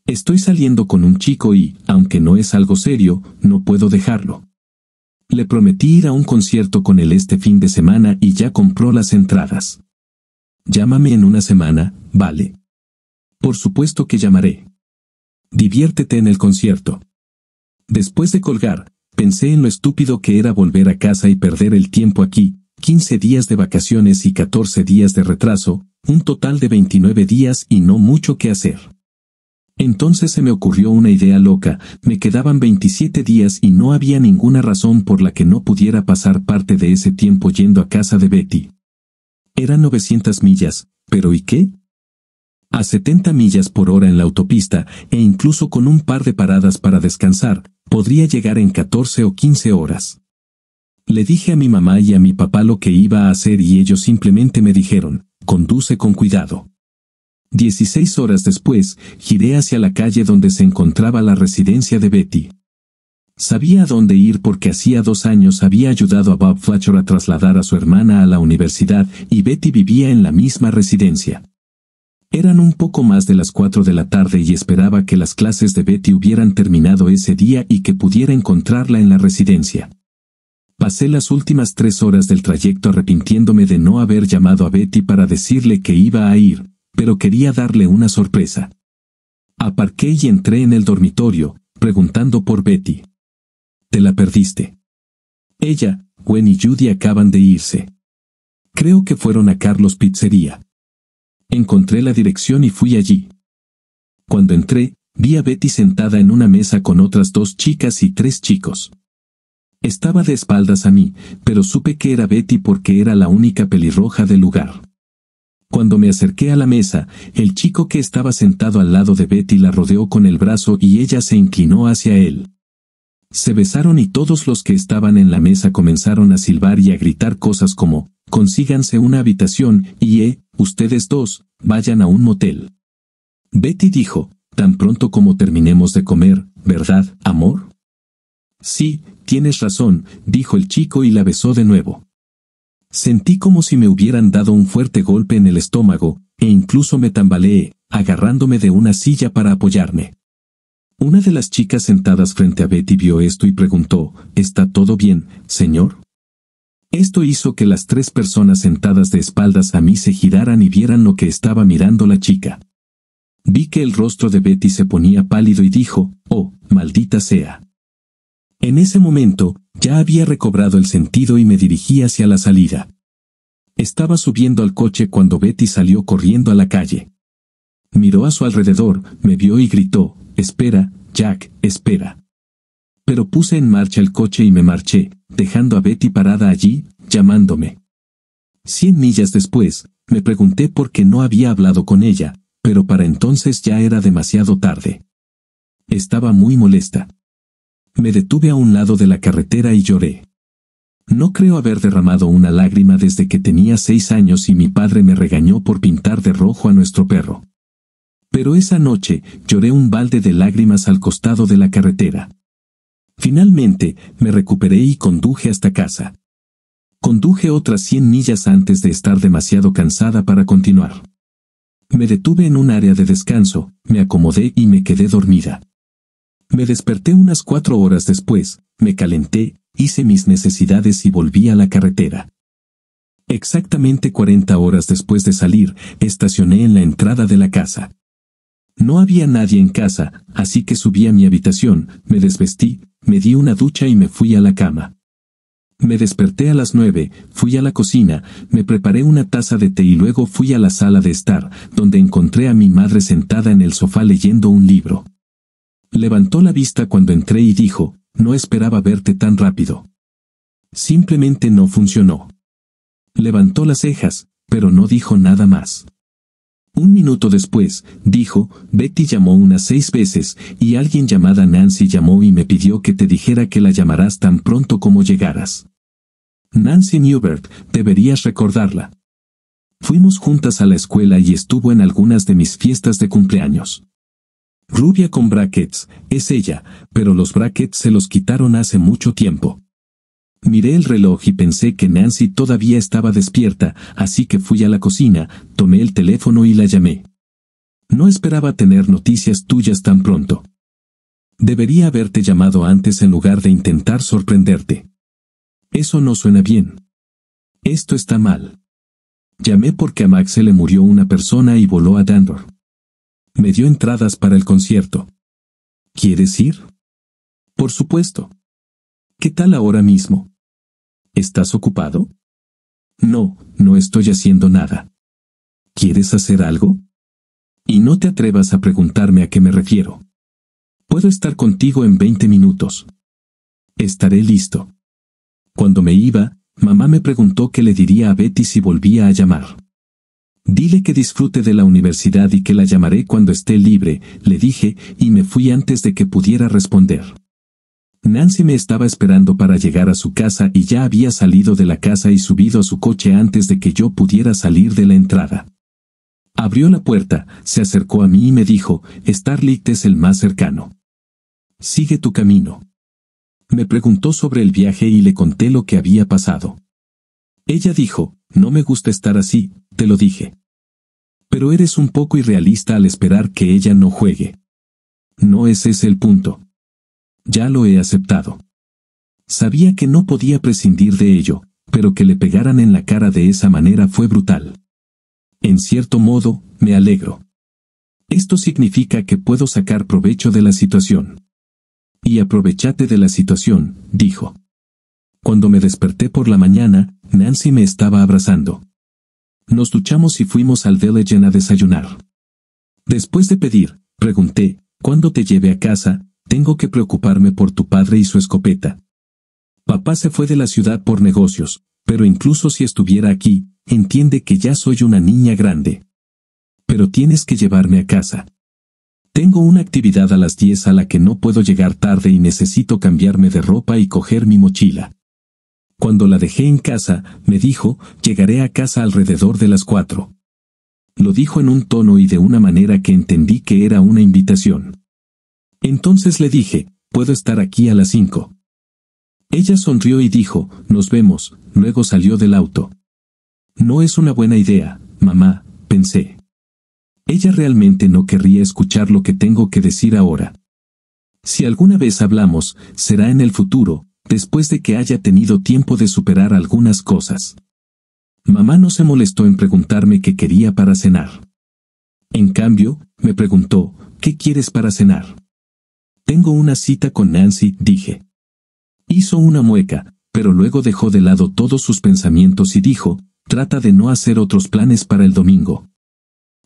Estoy saliendo con un chico y, aunque no es algo serio, no puedo dejarlo. Le prometí ir a un concierto con él este fin de semana y ya compró las entradas. Llámame en una semana, ¿vale? Por supuesto que llamaré. Diviértete en el concierto. Después de colgar, pensé en lo estúpido que era volver a casa y perder el tiempo aquí, 15 días de vacaciones y 14 días de retraso, un total de 29 días y no mucho que hacer. Entonces se me ocurrió una idea loca, me quedaban 27 días y no había ninguna razón por la que no pudiera pasar parte de ese tiempo yendo a casa de Betty. Eran 900 millas, ¿pero y qué? A 70 millas por hora en la autopista, e incluso con un par de paradas para descansar, podría llegar en 14 o 15 horas. Le dije a mi mamá y a mi papá lo que iba a hacer y ellos simplemente me dijeron, conduce con cuidado. 16 horas después, giré hacia la calle donde se encontraba la residencia de Betty. Sabía a dónde ir porque hacía 2 años había ayudado a Bob Fletcher a trasladar a su hermana a la universidad y Betty vivía en la misma residencia. Eran un poco más de las 4 de la tarde y esperaba que las clases de Betty hubieran terminado ese día y que pudiera encontrarla en la residencia. Pasé las últimas 3 horas del trayecto arrepintiéndome de no haber llamado a Betty para decirle que iba a ir, pero quería darle una sorpresa. Aparqué y entré en el dormitorio, preguntando por Betty. ¿Te la perdiste? Ella, Gwen y Judy acaban de irse. Creo que fueron a Carlos Pizzería. Encontré la dirección y fui allí. Cuando entré, vi a Betty sentada en una mesa con otras 2 chicas y 3 chicos. Estaba de espaldas a mí, pero supe que era Betty porque era la única pelirroja del lugar. Cuando me acerqué a la mesa, el chico que estaba sentado al lado de Betty la rodeó con el brazo y ella se inclinó hacia él. Se besaron y todos los que estaban en la mesa comenzaron a silbar y a gritar cosas como, consíganse una habitación y ustedes 2, vayan a un motel. Betty dijo, tan pronto como terminemos de comer, ¿verdad, amor? Sí, tienes razón, dijo el chico y la besó de nuevo. Sentí como si me hubieran dado un fuerte golpe en el estómago, e incluso me tambaleé, agarrándome de una silla para apoyarme. Una de las chicas sentadas frente a Betty vio esto y preguntó, ¿está todo bien, señor? Esto hizo que las 3 personas sentadas de espaldas a mí se giraran y vieran lo que estaba mirando la chica. Vi que el rostro de Betty se ponía pálido y dijo, «Oh, maldita sea». En ese momento, ya había recobrado el sentido y me dirigí hacia la salida. Estaba subiendo al coche cuando Betty salió corriendo a la calle. Miró a su alrededor, me vio y gritó, «Espera, Jack, espera». Pero puse en marcha el coche y me marché, dejando a Betty parada allí, llamándome. 100 millas después, me pregunté por qué no había hablado con ella, pero para entonces ya era demasiado tarde. Estaba muy molesta. Me detuve a un lado de la carretera y lloré. No creo haber derramado una lágrima desde que tenía 6 años y mi padre me regañó por pintar de rojo a nuestro perro. Pero esa noche, lloré un balde de lágrimas al costado de la carretera. Finalmente, me recuperé y conduje hasta casa. Conduje otras 100 millas antes de estar demasiado cansada para continuar. Me detuve en un área de descanso, me acomodé y me quedé dormida. Me desperté unas 4 horas después, me calenté, hice mis necesidades y volví a la carretera. Exactamente 40 horas después de salir, estacioné en la entrada de la casa. No había nadie en casa, así que subí a mi habitación, me desvestí, me di una ducha y me fui a la cama. Me desperté a las 9, fui a la cocina, me preparé una taza de té y luego fui a la sala de estar, donde encontré a mi madre sentada en el sofá leyendo un libro. Levantó la vista cuando entré y dijo, «No esperaba verte tan rápido». Simplemente no funcionó. Levantó las cejas, pero no dijo nada más. Un minuto después, dijo, «Betty llamó unas 6 veces, y alguien llamada Nancy llamó y me pidió que te dijera que la llamarás tan pronto como llegaras». Nancy Newbert, deberías recordarla. Fuimos juntas a la escuela y estuvo en algunas de mis fiestas de cumpleaños. Rubia con brackets, es ella, pero los brackets se los quitaron hace mucho tiempo. Miré el reloj y pensé que Nancy todavía estaba despierta, así que fui a la cocina, tomé el teléfono y la llamé. No esperaba tener noticias tuyas tan pronto. Debería haberte llamado antes en lugar de intentar sorprenderte. Eso no suena bien. Esto está mal. Llamé porque a Max se le murió una persona y voló a Dandor. Me dio entradas para el concierto. ¿Quieres ir? Por supuesto. ¿Qué tal ahora mismo? ¿Estás ocupado? No, no estoy haciendo nada. ¿Quieres hacer algo? Y no te atrevas a preguntarme a qué me refiero. Puedo estar contigo en 20 minutos. Estaré listo. Cuando me iba, mamá me preguntó qué le diría a Betty si volvía a llamar. Dile que disfrute de la universidad y que la llamaré cuando esté libre, le dije, y me fui antes de que pudiera responder. Nancy me estaba esperando para llegar a su casa y ya había salido de la casa y subido a su coche antes de que yo pudiera salir de la entrada. Abrió la puerta, se acercó a mí y me dijo, Starlight es el más cercano. Sigue tu camino. Me preguntó sobre el viaje y le conté lo que había pasado. Ella dijo, no me gusta estar así, te lo dije. Pero eres un poco irrealista al esperar que ella no juegue. No es ese el punto. Ya lo he aceptado. Sabía que no podía prescindir de ello, pero que le pegaran en la cara de esa manera fue brutal. En cierto modo, me alegro. Esto significa que puedo sacar provecho de la situación. Y aprovechate de la situación, dijo. Cuando me desperté por la mañana, Nancy me estaba abrazando. Nos duchamos y fuimos al Village a desayunar. Después de pedir, pregunté, ¿cuándo te lleve a casa? Tengo que preocuparme por tu padre y su escopeta. Papá se fue de la ciudad por negocios, pero incluso si estuviera aquí, entiende que ya soy una niña grande. Pero tienes que llevarme a casa. Tengo una actividad a las 10 a la que no puedo llegar tarde y necesito cambiarme de ropa y coger mi mochila. Cuando la dejé en casa, me dijo, llegaré a casa alrededor de las 4. Lo dijo en un tono y de una manera que entendí que era una invitación. Entonces le dije, puedo estar aquí a las 5. Ella sonrió y dijo, nos vemos, luego salió del auto. No es una buena idea, mamá, pensé. Ella realmente no querría escuchar lo que tengo que decir ahora. Si alguna vez hablamos, será en el futuro, después de que haya tenido tiempo de superar algunas cosas. Mamá no se molestó en preguntarme qué quería para cenar. En cambio, me preguntó, ¿qué quieres para cenar? Tengo una cita con Nancy, dije. Hizo una mueca, pero luego dejó de lado todos sus pensamientos y dijo, trata de no hacer otros planes para el domingo.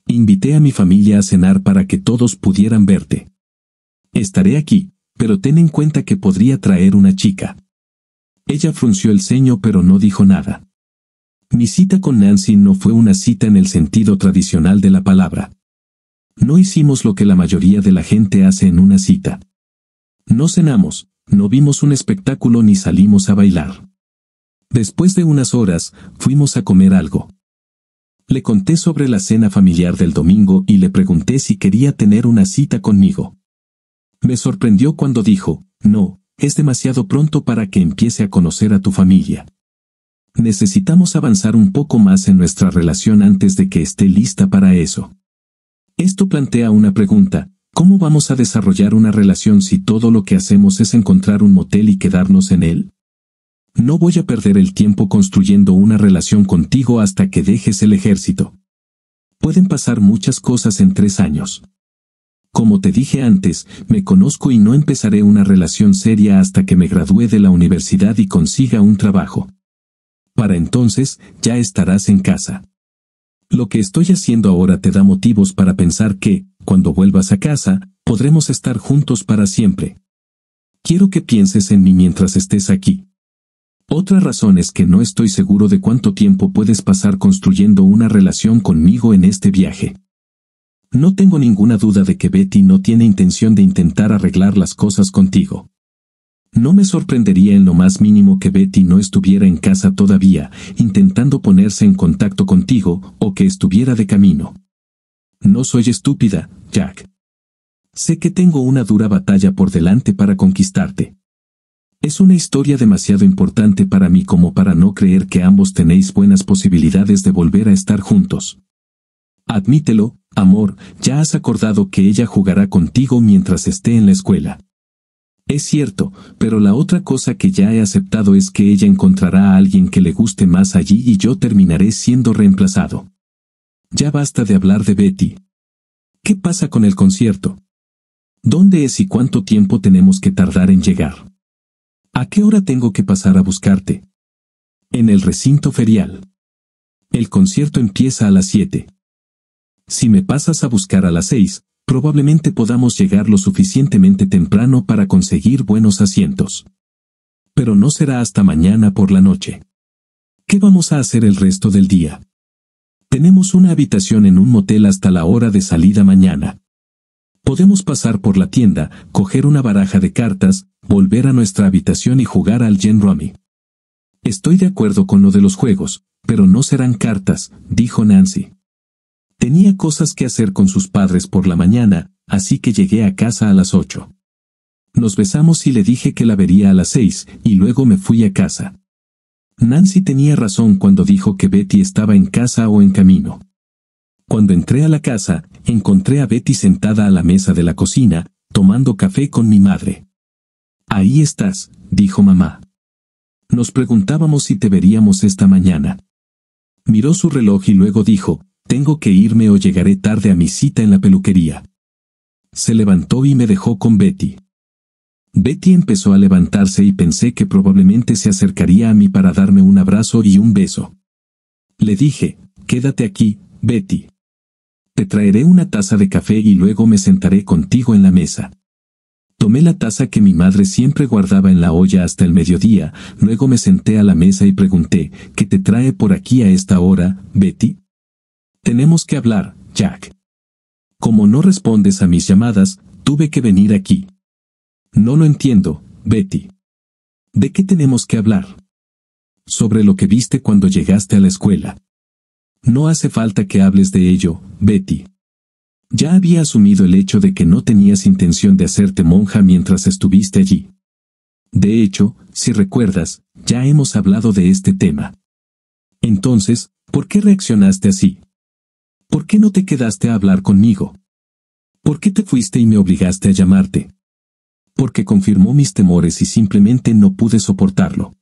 Invité a mi familia a cenar para que todos pudieran verte. Estaré aquí, pero ten en cuenta que podría traer una chica. Ella frunció el ceño pero no dijo nada. Mi cita con Nancy no fue una cita en el sentido tradicional de la palabra. No hicimos lo que la mayoría de la gente hace en una cita. No cenamos, no vimos un espectáculo ni salimos a bailar. Después de unas horas, fuimos a comer algo. Le conté sobre la cena familiar del domingo y le pregunté si quería tener una cita conmigo. Me sorprendió cuando dijo, no, es demasiado pronto para que empiece a conocer a tu familia. Necesitamos avanzar un poco más en nuestra relación antes de que esté lista para eso. Esto plantea una pregunta, ¿cómo vamos a desarrollar una relación si todo lo que hacemos es encontrar un motel y quedarnos en él? No voy a perder el tiempo construyendo una relación contigo hasta que dejes el ejército. Pueden pasar muchas cosas en 3 años. Como te dije antes, me conozco y no empezaré una relación seria hasta que me gradúe de la universidad y consiga un trabajo. Para entonces, ya estarás en casa. Lo que estoy haciendo ahora te da motivos para pensar que, cuando vuelvas a casa, podremos estar juntos para siempre. Quiero que pienses en mí mientras estés aquí. Otra razón es que no estoy seguro de cuánto tiempo puedes pasar construyendo una relación conmigo en este viaje. No tengo ninguna duda de que Betty no tiene intención de intentar arreglar las cosas contigo. No me sorprendería en lo más mínimo que Betty no estuviera en casa todavía, intentando ponerse en contacto contigo, o que estuviera de camino. No soy estúpida, Jack. Sé que tengo una dura batalla por delante para conquistarte. Es una historia demasiado importante para mí como para no creer que ambos tenéis buenas posibilidades de volver a estar juntos. Admítelo, amor, ya has acordado que ella jugará contigo mientras esté en la escuela. Es cierto, pero la otra cosa que ya he aceptado es que ella encontrará a alguien que le guste más allí y yo terminaré siendo reemplazado. Ya basta de hablar de Betty. ¿Qué pasa con el concierto? ¿Dónde es y cuánto tiempo tenemos que tardar en llegar? ¿A qué hora tengo que pasar a buscarte? En el recinto ferial. El concierto empieza a las 7. Si me pasas a buscar a las 6, probablemente podamos llegar lo suficientemente temprano para conseguir buenos asientos. Pero no será hasta mañana por la noche. ¿Qué vamos a hacer el resto del día? Tenemos una habitación en un motel hasta la hora de salida mañana. Podemos pasar por la tienda, coger una baraja de cartas, volver a nuestra habitación y jugar al Gin Rummy. Estoy de acuerdo con lo de los juegos, pero no serán cartas, dijo Nancy. Tenía cosas que hacer con sus padres por la mañana, así que llegué a casa a las 8. Nos besamos y le dije que la vería a las 6, y luego me fui a casa. Nancy tenía razón cuando dijo que Betty estaba en casa o en camino. Cuando entré a la casa, encontré a Betty sentada a la mesa de la cocina, tomando café con mi madre. «Ahí estás», dijo mamá. «Nos preguntábamos si te veríamos esta mañana». Miró su reloj y luego dijo, «Tengo que irme o llegaré tarde a mi cita en la peluquería». Se levantó y me dejó con Betty. Betty empezó a levantarse y pensé que probablemente se acercaría a mí para darme un abrazo y un beso. Le dije, «Quédate aquí, Betty. Te traeré una taza de café y luego me sentaré contigo en la mesa». Tomé la taza que mi madre siempre guardaba en la olla hasta el mediodía, luego me senté a la mesa y pregunté, «¿Qué te trae por aquí a esta hora, Betty?» «Tenemos que hablar, Jack. Como no respondes a mis llamadas, tuve que venir aquí». «No lo entiendo, Betty». «¿De qué tenemos que hablar?» «Sobre lo que viste cuando llegaste a la escuela». «No hace falta que hables de ello, Betty. Ya había asumido el hecho de que no tenías intención de hacerte monja mientras estuviste allí. De hecho, si recuerdas, ya hemos hablado de este tema. Entonces, ¿por qué reaccionaste así? ¿Por qué no te quedaste a hablar conmigo? ¿Por qué te fuiste y me obligaste a llamarte?» «Porque confirmó mis temores y simplemente no pude soportarlo».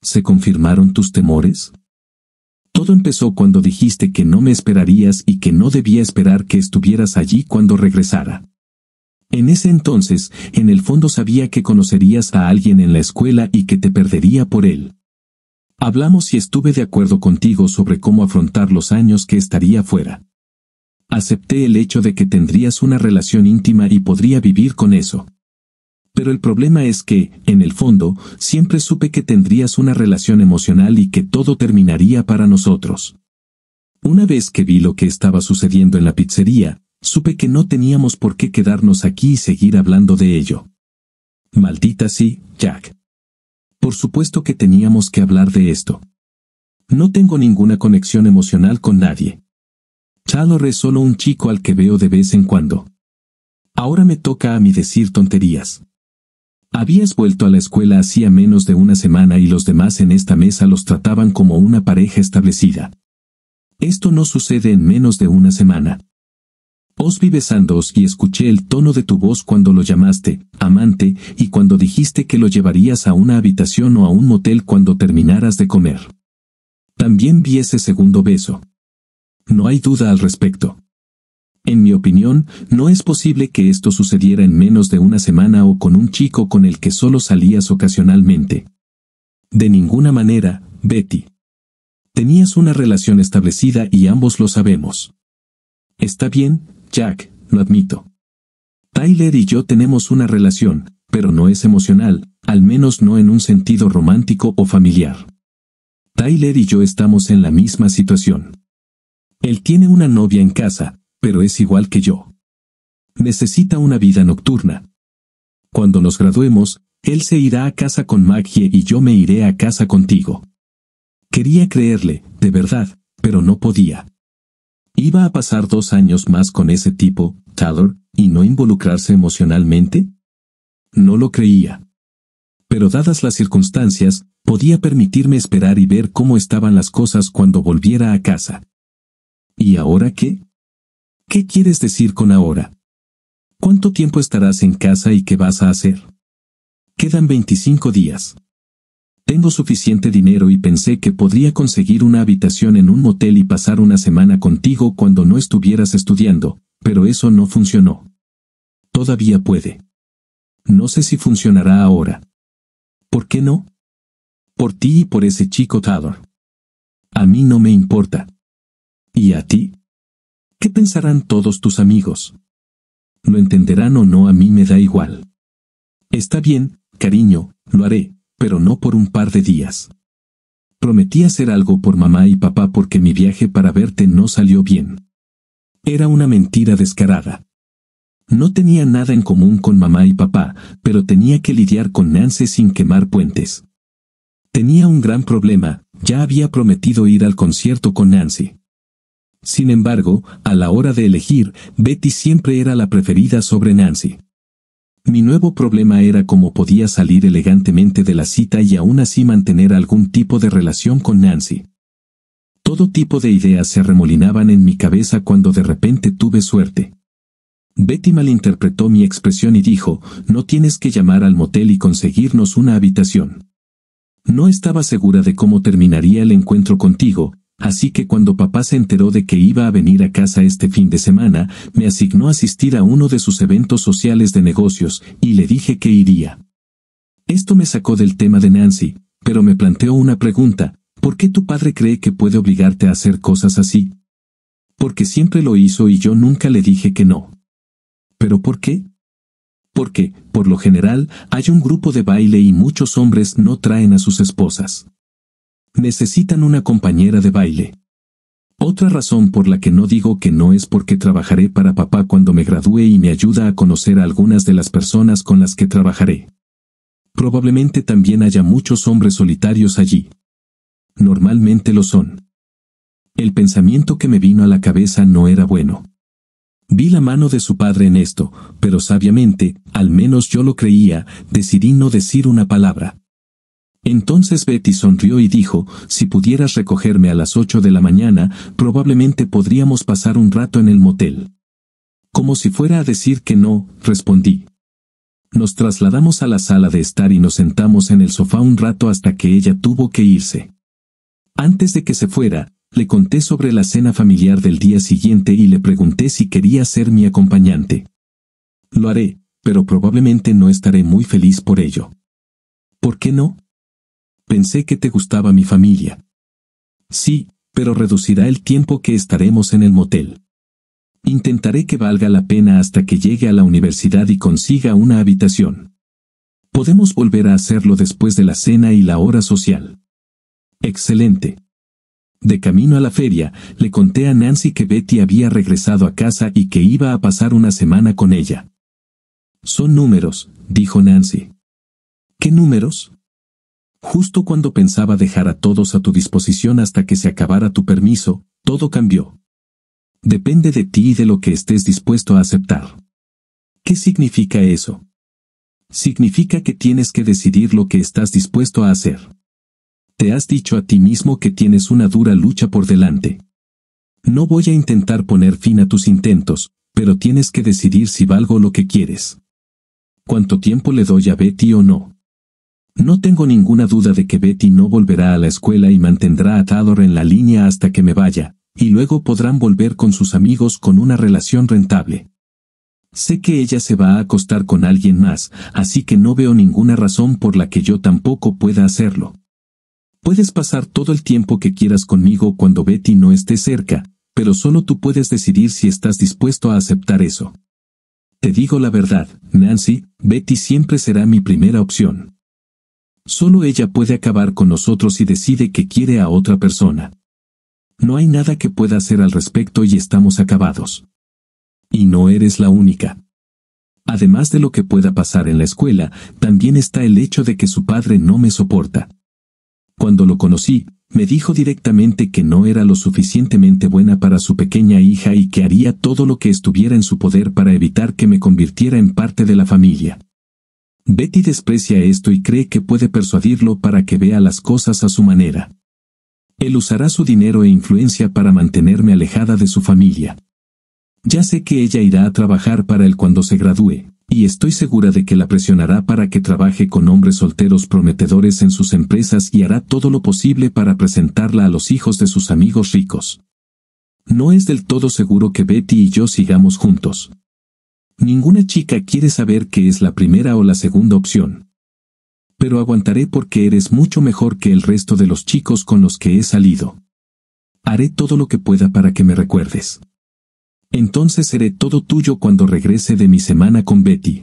«¿Se confirmaron tus temores?» «Todo empezó cuando dijiste que no me esperarías y que no debía esperar que estuvieras allí cuando regresara. En ese entonces, en el fondo sabía que conocerías a alguien en la escuela y que te perdería por él. Hablamos y estuve de acuerdo contigo sobre cómo afrontar los años que estaría fuera. Acepté el hecho de que tendrías una relación íntima y podría vivir con eso. Pero el problema es que, en el fondo, siempre supe que tendrías una relación emocional y que todo terminaría para nosotros. Una vez que vi lo que estaba sucediendo en la pizzería, supe que no teníamos por qué quedarnos aquí y seguir hablando de ello». «Maldita sí, Jack. Por supuesto que teníamos que hablar de esto. No tengo ninguna conexión emocional con nadie. Chalor es solo un chico al que veo de vez en cuando. Ahora me toca a mí decir tonterías. Habías vuelto a la escuela hacía menos de una semana y los demás en esta mesa los trataban como una pareja establecida. Esto no sucede en menos de una semana. Os vi besándoos y escuché el tono de tu voz cuando lo llamaste amante y cuando dijiste que lo llevarías a una habitación o a un motel cuando terminaras de comer. También vi ese segundo beso. No hay duda al respecto. En mi opinión, no es posible que esto sucediera en menos de una semana o con un chico con el que solo salías ocasionalmente. De ninguna manera, Betty. Tenías una relación establecida y ambos lo sabemos. Está bien, Jack, lo admito. Tyler y yo tenemos una relación, pero no es emocional, al menos no en un sentido romántico o familiar. Tyler y yo estamos en la misma situación. Él tiene una novia en casa, pero es igual que yo. Necesita una vida nocturna. Cuando nos graduemos, él se irá a casa con Maggie y yo me iré a casa contigo. Quería creerle, de verdad, pero no podía. ¿Iba a pasar 2 años más con ese tipo, Tyler, y no involucrarse emocionalmente? No lo creía. Pero dadas las circunstancias, podía permitirme esperar y ver cómo estaban las cosas cuando volviera a casa. ¿Y ahora qué? ¿Qué quieres decir con ahora? ¿Cuánto tiempo estarás en casa y qué vas a hacer? Quedan 25 días. Tengo suficiente dinero y pensé que podría conseguir una habitación en un motel y pasar una semana contigo cuando no estuvieras estudiando, pero eso no funcionó. todavía puede. No sé si funcionará ahora. ¿Por qué no? Por ti y por ese chico Tyler. A mí no me importa. ¿Y a ti? ¿Qué pensarán todos tus amigos? ¿Lo entenderán o no? A mí me da igual. Está bien, cariño, lo haré, pero no por un par de días. Prometí hacer algo por mamá y papá porque mi viaje para verte no salió bien. Era una mentira descarada. No tenía nada en común con mamá y papá, pero tenía que lidiar con Nancy sin quemar puentes. Tenía un gran problema, ya había prometido ir al concierto con Nancy. Sin embargo, a la hora de elegir, Betty siempre era la preferida sobre Nancy. Mi nuevo problema era cómo podía salir elegantemente de la cita y aún así mantener algún tipo de relación con Nancy. Todo tipo de ideas se arremolinaban en mi cabeza cuando de repente tuve suerte. Betty malinterpretó mi expresión y dijo, no tienes que llamar al motel y conseguirnos una habitación. No estaba segura de cómo terminaría el encuentro contigo, así que cuando papá se enteró de que iba a venir a casa este fin de semana, me asignó asistir a uno de sus eventos sociales de negocios, y le dije que iría. Esto me sacó del tema de Nancy, pero me planteó una pregunta, ¿por qué tu padre cree que puede obligarte a hacer cosas así? Porque siempre lo hizo y yo nunca le dije que no. ¿Pero por qué? Porque, por lo general, hay un grupo de baile y muchos hombres no traen a sus esposas. Necesitan una compañera de baile. Otra razón por la que no digo que no es porque trabajaré para papá cuando me gradúe y me ayuda a conocer a algunas de las personas con las que trabajaré. Probablemente también haya muchos hombres solitarios allí. Normalmente lo son. El pensamiento que me vino a la cabeza no era bueno. Vi la mano de su padre en esto, pero sabiamente, al menos yo lo creía, decidí no decir una palabra. Entonces Betty sonrió y dijo, si pudieras recogerme a las 8 de la mañana, probablemente podríamos pasar un rato en el motel. Como si fuera a decir que no, respondí. Nos trasladamos a la sala de estar y nos sentamos en el sofá un rato hasta que ella tuvo que irse. Antes de que se fuera, le conté sobre la cena familiar del día siguiente y le pregunté si quería ser mi acompañante. Lo haré, pero probablemente no estaré muy feliz por ello. ¿Por qué no? Pensé que te gustaba mi familia. Sí, pero reducirá el tiempo que estaremos en el motel. Intentaré que valga la pena hasta que llegue a la universidad y consiga una habitación. Podemos volver a hacerlo después de la cena y la hora social. Excelente. De camino a la feria, le conté a Nancy que Betty había regresado a casa y que iba a pasar una semana con ella. Son números, dijo Nancy. ¿Qué números? Justo cuando pensaba dejar a todos a tu disposición hasta que se acabara tu permiso, todo cambió. Depende de ti y de lo que estés dispuesto a aceptar. ¿Qué significa eso? Significa que tienes que decidir lo que estás dispuesto a hacer. Te has dicho a ti mismo que tienes una dura lucha por delante. No voy a intentar poner fin a tus intentos, pero tienes que decidir si valgo lo que quieres. ¿Cuánto tiempo le doy a Betty o no? No tengo ninguna duda de que Betty no volverá a la escuela y mantendrá a Tyler en la línea hasta que me vaya, y luego podrán volver con sus amigos con una relación rentable. Sé que ella se va a acostar con alguien más, así que no veo ninguna razón por la que yo tampoco pueda hacerlo. Puedes pasar todo el tiempo que quieras conmigo cuando Betty no esté cerca, pero solo tú puedes decidir si estás dispuesto a aceptar eso. Te digo la verdad, Nancy, Betty siempre será mi primera opción. Solo ella puede acabar con nosotros si decide que quiere a otra persona. No hay nada que pueda hacer al respecto y estamos acabados. Y no eres la única. Además de lo que pueda pasar en la escuela, también está el hecho de que su padre no me soporta. Cuando lo conocí, me dijo directamente que no era lo suficientemente buena para su pequeña hija y que haría todo lo que estuviera en su poder para evitar que me convirtiera en parte de la familia. Betty desprecia esto y cree que puede persuadirlo para que vea las cosas a su manera. Él usará su dinero e influencia para mantenerme alejada de su familia. Ya sé que ella irá a trabajar para él cuando se gradúe, y estoy segura de que la presionará para que trabaje con hombres solteros prometedores en sus empresas y hará todo lo posible para presentarla a los hijos de sus amigos ricos. No es del todo seguro que Betty y yo sigamos juntos. Ninguna chica quiere saber que es la primera o la segunda opción. Pero aguantaré porque eres mucho mejor que el resto de los chicos con los que he salido. Haré todo lo que pueda para que me recuerdes. Entonces seré todo tuyo cuando regrese de mi semana con Betty.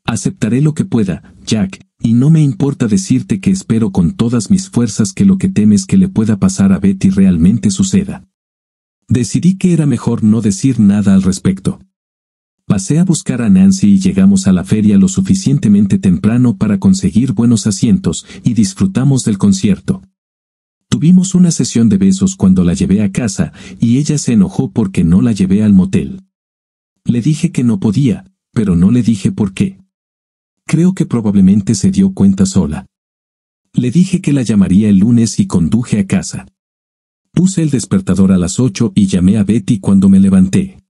Aceptaré lo que pueda, Jack, y no me importa decirte que espero con todas mis fuerzas que lo que temes que le pueda pasar a Betty realmente suceda. Decidí que era mejor no decir nada al respecto. Pasé a buscar a Nancy y llegamos a la feria lo suficientemente temprano para conseguir buenos asientos y disfrutamos del concierto. Tuvimos una sesión de besos cuando la llevé a casa y ella se enojó porque no la llevé al motel. Le dije que no podía, pero no le dije por qué. Creo que probablemente se dio cuenta sola. Le dije que la llamaría el lunes y conduje a casa. Puse el despertador a las 8 y llamé a Betty cuando me levanté.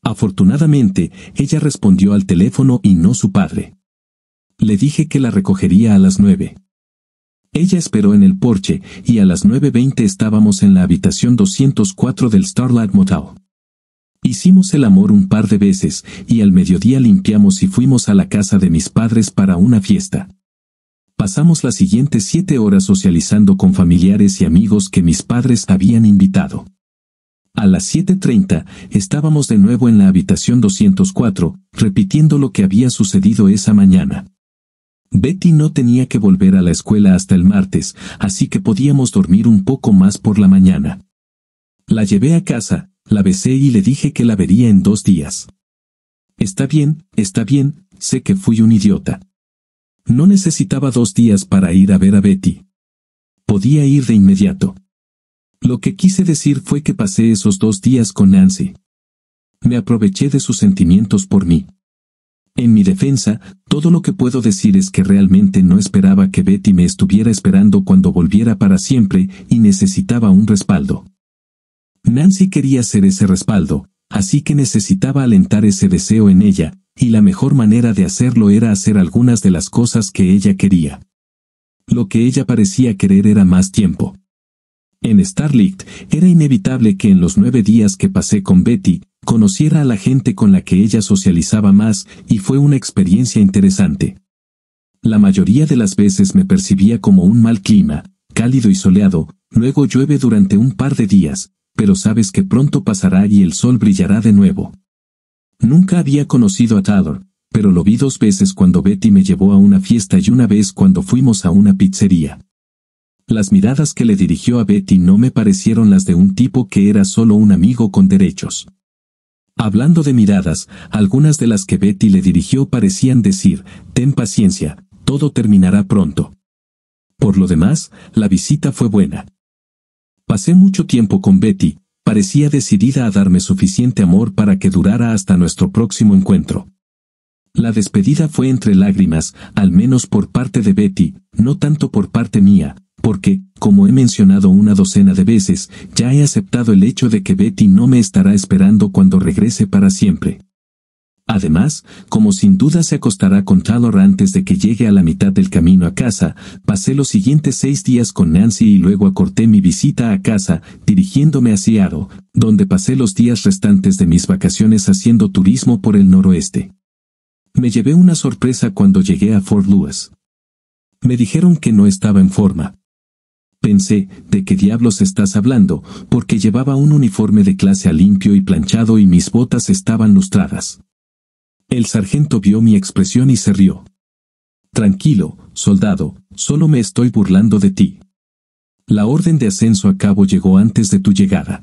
Afortunadamente, ella respondió al teléfono y no su padre. Le dije que la recogería a las 9. Ella esperó en el porche y a las 9:20 estábamos en la habitación 204 del Starlight Motel. Hicimos el amor un par de veces y al mediodía limpiamos y fuimos a la casa de mis padres para una fiesta. Pasamos las siguientes 7 horas socializando con familiares y amigos que mis padres habían invitado. A las 7:30 estábamos de nuevo en la habitación 204, repitiendo lo que había sucedido esa mañana. Betty no tenía que volver a la escuela hasta el martes, así que podíamos dormir un poco más por la mañana. La llevé a casa, la besé y le dije que la vería en 2 días. Está bien, sé que fui un idiota. No necesitaba 2 días para ir a ver a Betty. Podía ir de inmediato. Lo que quise decir fue que pasé esos 2 días con Nancy. Me aproveché de sus sentimientos por mí. En mi defensa, todo lo que puedo decir es que realmente no esperaba que Betty me estuviera esperando cuando volviera para siempre y necesitaba un respaldo. Nancy quería ser ese respaldo, así que necesitaba alentar ese deseo en ella, y la mejor manera de hacerlo era hacer algunas de las cosas que ella quería. Lo que ella parecía querer era más tiempo. En Starlight, era inevitable que en los 9 días que pasé con Betty, conociera a la gente con la que ella socializaba más, y fue una experiencia interesante. La mayoría de las veces me percibía como un mal clima, cálido y soleado, luego llueve durante un par de días, pero sabes que pronto pasará y el sol brillará de nuevo. Nunca había conocido a Tyler, pero lo vi 2 veces cuando Betty me llevó a una fiesta y una vez cuando fuimos a una pizzería. Las miradas que le dirigió a Betty no me parecieron las de un tipo que era solo un amigo con derechos. Hablando de miradas, algunas de las que Betty le dirigió parecían decir, ten paciencia, todo terminará pronto. Por lo demás, la visita fue buena. Pasé mucho tiempo con Betty, parecía decidida a darme suficiente amor para que durara hasta nuestro próximo encuentro. La despedida fue entre lágrimas, al menos por parte de Betty, no tanto por parte mía, porque, como he mencionado una docena de veces, ya he aceptado el hecho de que Betty no me estará esperando cuando regrese para siempre. Además, como sin duda se acostará con Tyler antes de que llegue a la mitad del camino a casa, pasé los siguientes 6 días con Nancy y luego acorté mi visita a casa, dirigiéndome a Seattle, donde pasé los días restantes de mis vacaciones haciendo turismo por el noroeste. Me llevé una sorpresa cuando llegué a Fort Lewis. Me dijeron que no estaba en forma. Pensé, ¿de qué diablos estás hablando?, porque llevaba un uniforme de clase limpio y planchado y mis botas estaban lustradas. El sargento vio mi expresión y se rió. Tranquilo, soldado, solo me estoy burlando de ti. La orden de ascenso a cabo llegó antes de tu llegada.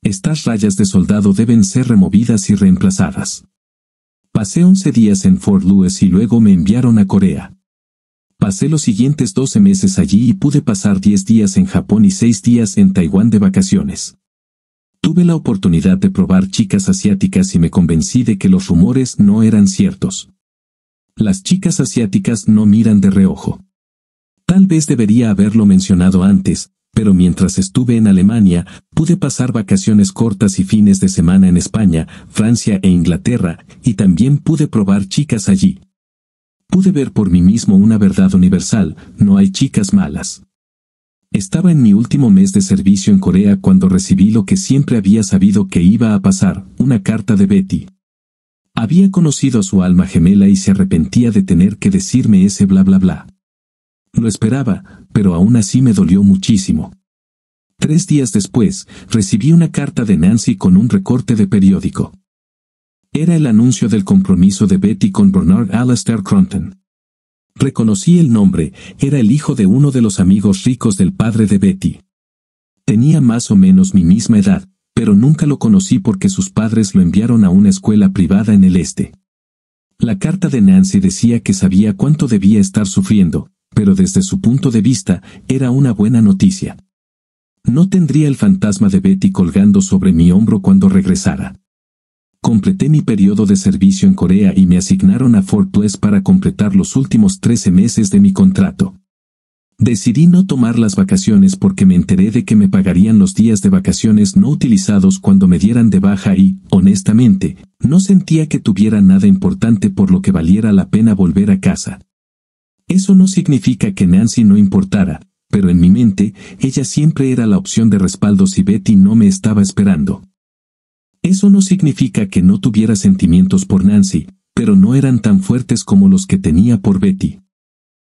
Estas rayas de soldado deben ser removidas y reemplazadas. Pasé 11 días en Fort Lewis y luego me enviaron a Corea. Pasé los siguientes 12 meses allí y pude pasar 10 días en Japón y 6 días en Taiwán de vacaciones. Tuve la oportunidad de probar chicas asiáticas y me convencí de que los rumores no eran ciertos. Las chicas asiáticas no miran de reojo. Tal vez debería haberlo mencionado antes, pero mientras estuve en Alemania, pude pasar vacaciones cortas y fines de semana en España, Francia e Inglaterra, y también pude probar chicas allí. Pude ver por mí mismo una verdad universal, no hay chicas malas. Estaba en mi último mes de servicio en Corea cuando recibí lo que siempre había sabido que iba a pasar, una carta de Betty. Había conocido a su alma gemela y se arrepentía de tener que decirme ese bla bla bla. Lo esperaba, pero aún así me dolió muchísimo. 3 días después, recibí una carta de Nancy con un recorte de periódico. Era el anuncio del compromiso de Betty con Bernard Alastair Cronton. Reconocí el nombre, era el hijo de uno de los amigos ricos del padre de Betty. Tenía más o menos mi misma edad, pero nunca lo conocí porque sus padres lo enviaron a una escuela privada en el este. La carta de Nancy decía que sabía cuánto debía estar sufriendo, pero desde su punto de vista, era una buena noticia. No tendría el fantasma de Betty colgando sobre mi hombro cuando regresara. Completé mi periodo de servicio en Corea y me asignaron a Fort Bliss para completar los últimos 13 meses de mi contrato. Decidí no tomar las vacaciones porque me enteré de que me pagarían los días de vacaciones no utilizados cuando me dieran de baja y, honestamente, no sentía que tuviera nada importante por lo que valiera la pena volver a casa. Eso no significa que Nancy no importara, pero en mi mente, ella siempre era la opción de respaldo si Betty no me estaba esperando. Eso no significa que no tuviera sentimientos por Nancy, pero no eran tan fuertes como los que tenía por Betty.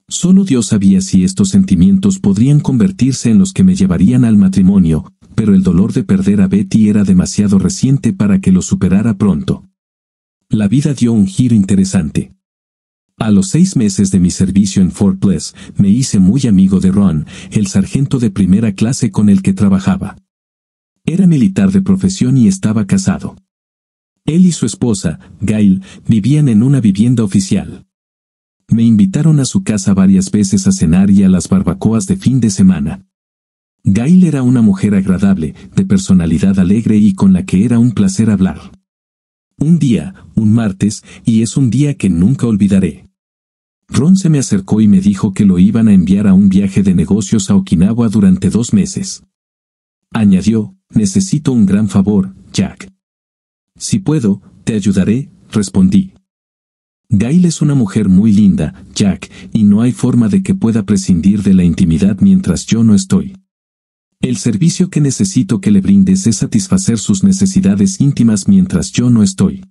Solo Dios sabía si estos sentimientos podrían convertirse en los que me llevarían al matrimonio, pero el dolor de perder a Betty era demasiado reciente para que lo superara pronto. La vida dio un giro interesante. A los 6 meses de mi servicio en Fort Bliss, me hice muy amigo de Ron, el sargento de primera clase con el que trabajaba. Era militar de profesión y estaba casado. Él y su esposa, Gail, vivían en una vivienda oficial. Me invitaron a su casa varias veces a cenar y a las barbacoas de fin de semana. Gail era una mujer agradable, de personalidad alegre y con la que era un placer hablar. Un día, un martes, y es un día que nunca olvidaré. Ron se me acercó y me dijo que lo iban a enviar a un viaje de negocios a Okinawa durante 2 meses. Añadió, necesito un gran favor, Jack. Si puedo, te ayudaré, respondí. Gail es una mujer muy linda, Jack, y no hay forma de que pueda prescindir de la intimidad mientras yo no estoy. El servicio que necesito que le brindes es satisfacer sus necesidades íntimas mientras yo no estoy.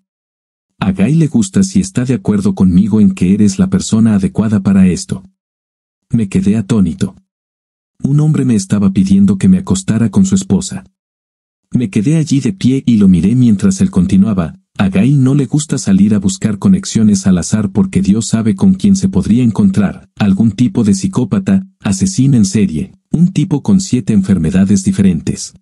A Gail le gusta si está de acuerdo conmigo en que eres la persona adecuada para esto. Me quedé atónito. Un hombre me estaba pidiendo que me acostara con su esposa. Me quedé allí de pie y lo miré mientras él continuaba. A Gail no le gusta salir a buscar conexiones al azar porque Dios sabe con quién se podría encontrar, algún tipo de psicópata, asesino en serie, un tipo con 7 enfermedades diferentes.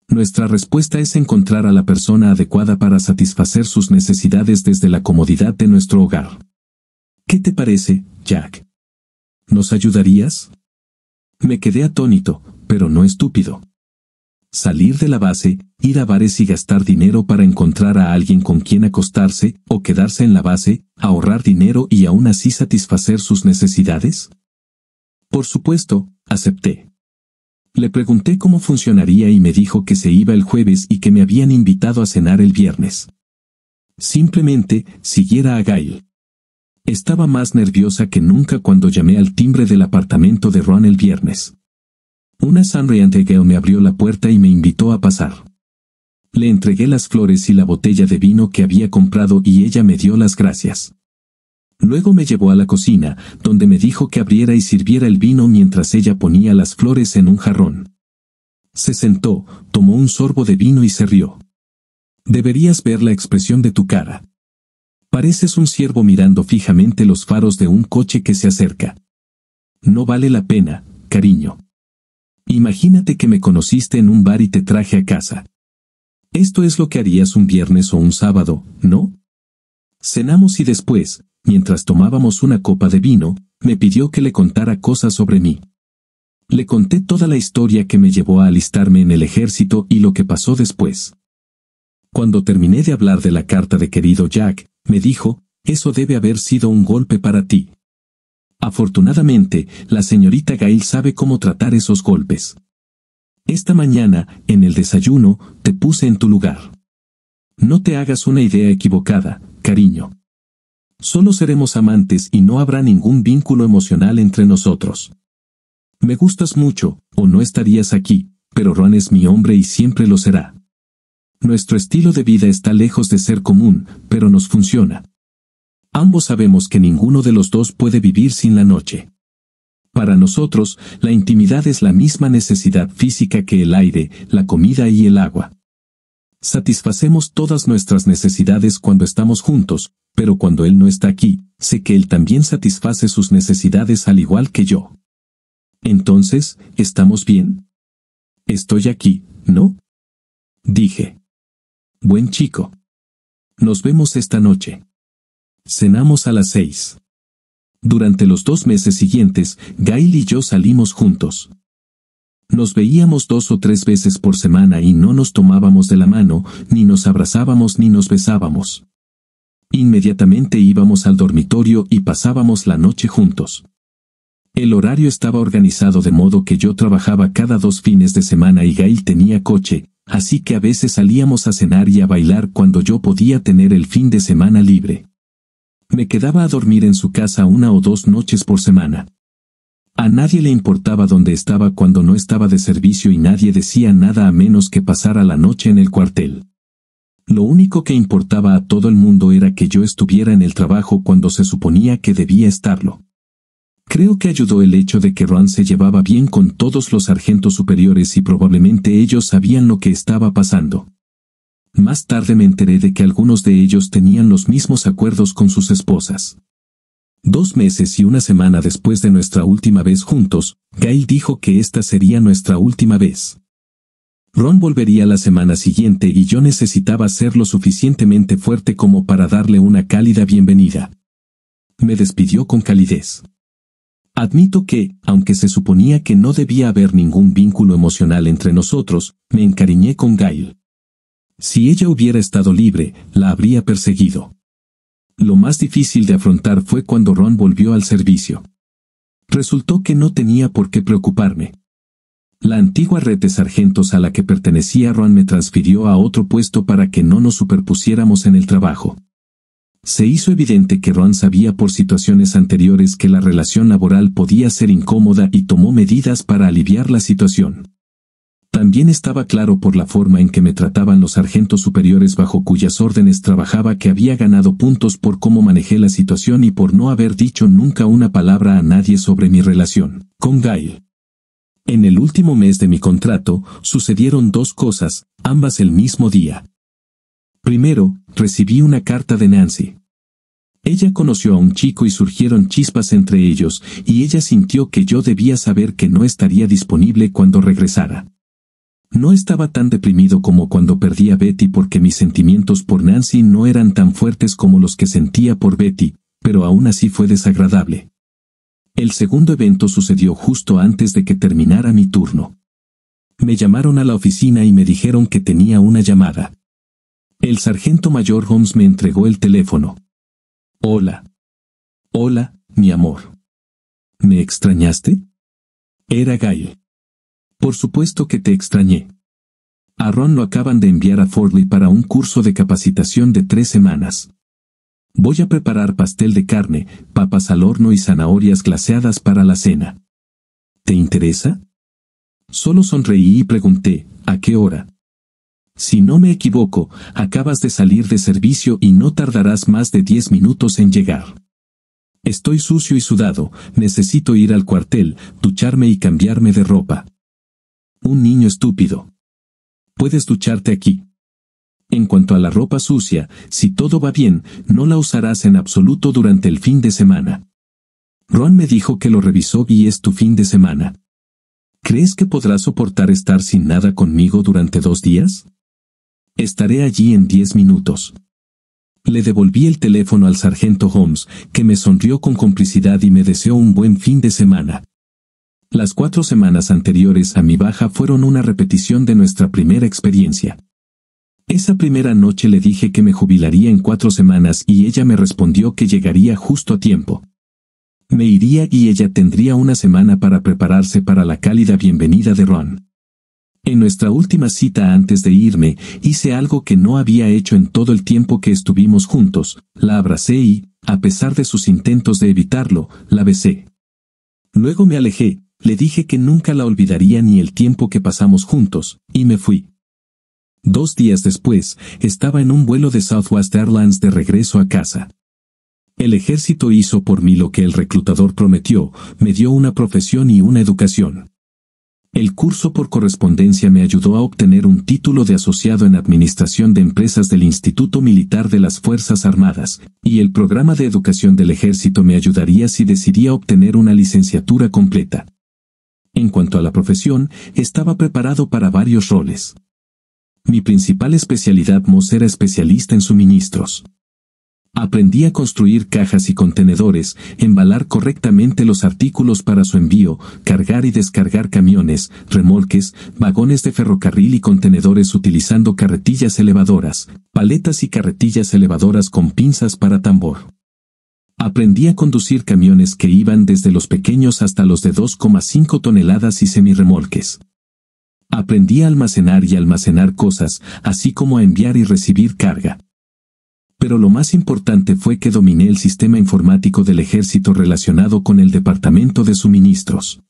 Nuestra respuesta es encontrar a la persona adecuada para satisfacer sus necesidades desde la comodidad de nuestro hogar. ¿Qué te parece, Jack? ¿Nos ayudarías? Me quedé atónito, pero no estúpido. Salir de la base, ir a bares y gastar dinero para encontrar a alguien con quien acostarse, o quedarse en la base, ahorrar dinero y aún así satisfacer sus necesidades. Por supuesto, acepté. Le pregunté cómo funcionaría y me dijo que se iba el jueves y que me habían invitado a cenar el viernes. Simplemente, siguiera a Gail. Estaba más nerviosa que nunca cuando llamé al timbre del apartamento de Ron el viernes. Una sonriente Gail me abrió la puerta y me invitó a pasar. Le entregué las flores y la botella de vino que había comprado y ella me dio las gracias. Luego me llevó a la cocina, donde me dijo que abriera y sirviera el vino mientras ella ponía las flores en un jarrón. Se sentó, tomó un sorbo de vino y se rió. Deberías ver la expresión de tu cara. Pareces un ciervo mirando fijamente los faros de un coche que se acerca. No vale la pena, cariño. Imagínate que me conociste en un bar y te traje a casa. Esto es lo que harías un viernes o un sábado, ¿no? Cenamos y después, mientras tomábamos una copa de vino, me pidió que le contara cosas sobre mí. Le conté toda la historia que me llevó a alistarme en el ejército y lo que pasó después. Cuando terminé de hablar de la carta de querido Jack, me dijo, eso debe haber sido un golpe para ti. Afortunadamente, la señorita Gail sabe cómo tratar esos golpes. Esta mañana, en el desayuno, te puse en tu lugar. No te hagas una idea equivocada, cariño. Solo seremos amantes y no habrá ningún vínculo emocional entre nosotros. Me gustas mucho, o no estarías aquí, pero Ron es mi hombre y siempre lo será. Nuestro estilo de vida está lejos de ser común, pero nos funciona. Ambos sabemos que ninguno de los dos puede vivir sin la noche. Para nosotros, la intimidad es la misma necesidad física que el aire, la comida y el agua. Satisfacemos todas nuestras necesidades cuando estamos juntos, pero cuando él no está aquí, sé que él también satisface sus necesidades al igual que yo. Entonces, ¿estamos bien? Estoy aquí, ¿no? Dije. Buen chico. Nos vemos esta noche. Cenamos a las 6. Durante los 2 meses siguientes, Gail y yo salimos juntos. Nos veíamos 2 o 3 veces por semana y no nos tomábamos de la mano, ni nos abrazábamos ni nos besábamos. Inmediatamente íbamos al dormitorio y pasábamos la noche juntos. El horario estaba organizado de modo que yo trabajaba cada 2 fines de semana y Gail tenía coche, así que a veces salíamos a cenar y a bailar cuando yo podía tener el fin de semana libre. Me quedaba a dormir en su casa 1 o 2 noches por semana. A nadie le importaba dónde estaba cuando no estaba de servicio y nadie decía nada a menos que pasara la noche en el cuartel. Lo único que importaba a todo el mundo era que yo estuviera en el trabajo cuando se suponía que debía estarlo. Creo que ayudó el hecho de que Ron se llevaba bien con todos los sargentos superiores y probablemente ellos sabían lo que estaba pasando. Más tarde me enteré de que algunos de ellos tenían los mismos acuerdos con sus esposas. 2 meses y 1 semana después de nuestra última vez juntos, Gail dijo que esta sería nuestra última vez. Ron volvería la semana siguiente y yo necesitaba ser lo suficientemente fuerte como para darle una cálida bienvenida. Me despidió con calidez. Admito que, aunque se suponía que no debía haber ningún vínculo emocional entre nosotros, me encariñé con Gail. Si ella hubiera estado libre, la habría perseguido. Lo más difícil de afrontar fue cuando Ron volvió al servicio. Resultó que no tenía por qué preocuparme. La antigua red de sargentos a la que pertenecía Ron me transfirió a otro puesto para que no nos superpusiéramos en el trabajo. Se hizo evidente que Ron sabía por situaciones anteriores que la relación laboral podía ser incómoda y tomó medidas para aliviar la situación. También estaba claro por la forma en que me trataban los sargentos superiores bajo cuyas órdenes trabajaba que había ganado puntos por cómo manejé la situación y por no haber dicho nunca una palabra a nadie sobre mi relación con Gail. En el último mes de mi contrato, sucedieron 2 cosas, ambas el mismo día. Primero, recibí una carta de Nancy. Ella conoció a un chico y surgieron chispas entre ellos, y ella sintió que yo debía saber que no estaría disponible cuando regresara. No estaba tan deprimido como cuando perdí a Betty porque mis sentimientos por Nancy no eran tan fuertes como los que sentía por Betty, pero aún así fue desagradable. El segundo evento sucedió justo antes de que terminara mi turno. Me llamaron a la oficina y me dijeron que tenía una llamada. El sargento mayor Holmes me entregó el teléfono. Hola. Hola, mi amor. ¿Me extrañaste? Era Gail. Por supuesto que te extrañé. A Ron lo acaban de enviar a Fort Lee para un curso de capacitación de 3 semanas. Voy a preparar pastel de carne, papas al horno y zanahorias glaseadas para la cena. ¿Te interesa? Solo sonreí y pregunté, ¿a qué hora? Si no me equivoco, acabas de salir de servicio y no tardarás más de 10 minutos en llegar. Estoy sucio y sudado, necesito ir al cuartel, ducharme y cambiarme de ropa. Un niño estúpido. Puedes ducharte aquí. En cuanto a la ropa sucia, si todo va bien, no la usarás en absoluto durante el fin de semana. Ron me dijo que lo revisó y es tu fin de semana. ¿Crees que podrás soportar estar sin nada conmigo durante 2 días? Estaré allí en 10 minutos. Le devolví el teléfono al sargento Holmes, que me sonrió con complicidad y me deseó un buen fin de semana. Las 4 semanas anteriores a mi baja fueron una repetición de nuestra primera experiencia. Esa primera noche le dije que me jubilaría en 4 semanas y ella me respondió que llegaría justo a tiempo. Me iría y ella tendría una semana para prepararse para la cálida bienvenida de Ron. En nuestra última cita antes de irme, hice algo que no había hecho en todo el tiempo que estuvimos juntos, la abracé y, a pesar de sus intentos de evitarlo, la besé. Luego me alejé, le dije que nunca la olvidaría ni el tiempo que pasamos juntos, y me fui. 2 días después, estaba en un vuelo de Southwest Airlines de regreso a casa. El ejército hizo por mí lo que el reclutador prometió, me dio una profesión y una educación. El curso por correspondencia me ayudó a obtener un título de asociado en Administración de Empresas del Instituto Militar de las Fuerzas Armadas, y el programa de educación del ejército me ayudaría si decidía obtener una licenciatura completa. En cuanto a la profesión, estaba preparado para varios roles. Mi principal especialidad era especialista en suministros. Aprendí a construir cajas y contenedores, embalar correctamente los artículos para su envío, cargar y descargar camiones, remolques, vagones de ferrocarril y contenedores utilizando carretillas elevadoras, paletas y carretillas elevadoras con pinzas para tambor. Aprendí a conducir camiones que iban desde los pequeños hasta los de 2,5 toneladas y semirremolques. Aprendí a almacenar cosas, así como a enviar y recibir carga. Pero lo más importante fue que dominé el sistema informático del ejército relacionado con el departamento de suministros.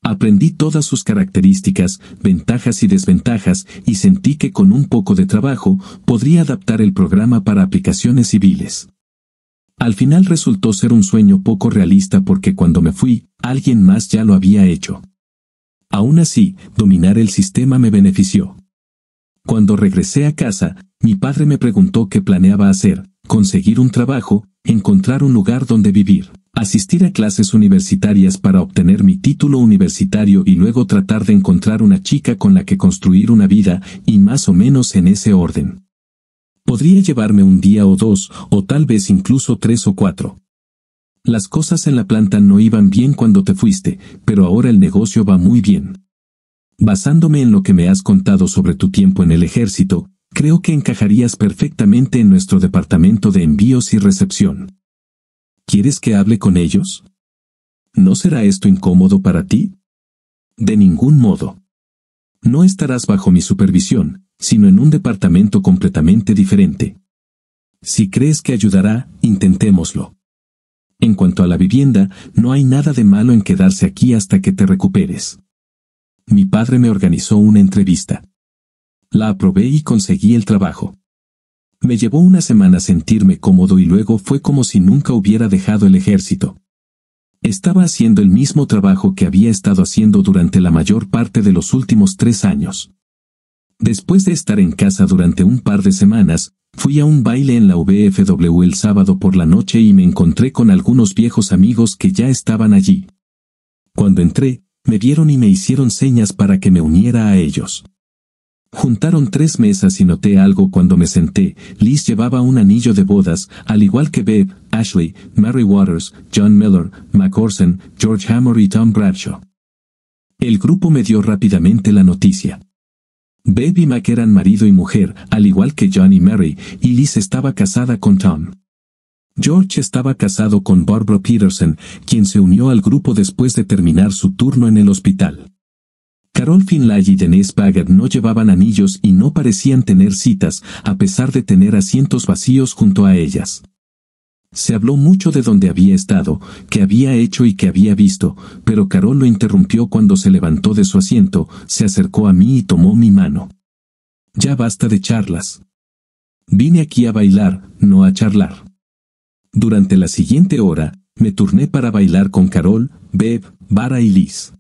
Aprendí todas sus características, ventajas y desventajas, y sentí que con un poco de trabajo podría adaptar el programa para aplicaciones civiles. Al final resultó ser un sueño poco realista porque cuando me fui, alguien más ya lo había hecho. Aún así, dominar el sistema me benefició. Cuando regresé a casa, mi padre me preguntó qué planeaba hacer: conseguir un trabajo, encontrar un lugar donde vivir, asistir a clases universitarias para obtener mi título universitario y luego tratar de encontrar una chica con la que construir una vida, y más o menos en ese orden. Podría llevarme un día o 2, o tal vez incluso 3 o 4. Las cosas en la planta no iban bien cuando te fuiste, pero ahora el negocio va muy bien. Basándome en lo que me has contado sobre tu tiempo en el ejército, creo que encajarías perfectamente en nuestro departamento de envíos y recepción. ¿Quieres que hable con ellos? ¿No será esto incómodo para ti? De ningún modo. No estarás bajo mi supervisión, sino en un departamento completamente diferente. Si crees que ayudará, intentémoslo. En cuanto a la vivienda, no hay nada de malo en quedarse aquí hasta que te recuperes. Mi padre me organizó una entrevista. La aprobé y conseguí el trabajo. Me llevó una semana sentirme cómodo y luego fue como si nunca hubiera dejado el ejército. Estaba haciendo el mismo trabajo que había estado haciendo durante la mayor parte de los últimos 3 años. Después de estar en casa durante un par de semanas, fui a un baile en la VFW el sábado por la noche y me encontré con algunos viejos amigos que ya estaban allí. Cuando entré, me vieron y me hicieron señas para que me uniera a ellos. Juntaron 3 mesas y noté algo cuando me senté. Liz llevaba un anillo de bodas, al igual que Bev, Ashley, Mary Waters, John Miller, Mac Orson, George Hammer y Tom Bradshaw. El grupo me dio rápidamente la noticia. Bev y Mac eran marido y mujer, al igual que John y Mary, y Liz estaba casada con Tom. George estaba casado con Barbara Peterson, quien se unió al grupo después de terminar su turno en el hospital. Carol Finlay y Denise Baggett no llevaban anillos y no parecían tener citas, a pesar de tener asientos vacíos junto a ellas. Se habló mucho de dónde había estado, qué había hecho y qué había visto, pero Carol lo interrumpió cuando se levantó de su asiento, se acercó a mí y tomó mi mano. Ya basta de charlas. Vine aquí a bailar, no a charlar. Durante la siguiente hora, me turné para bailar con Carol, Bev, Vara y Liz.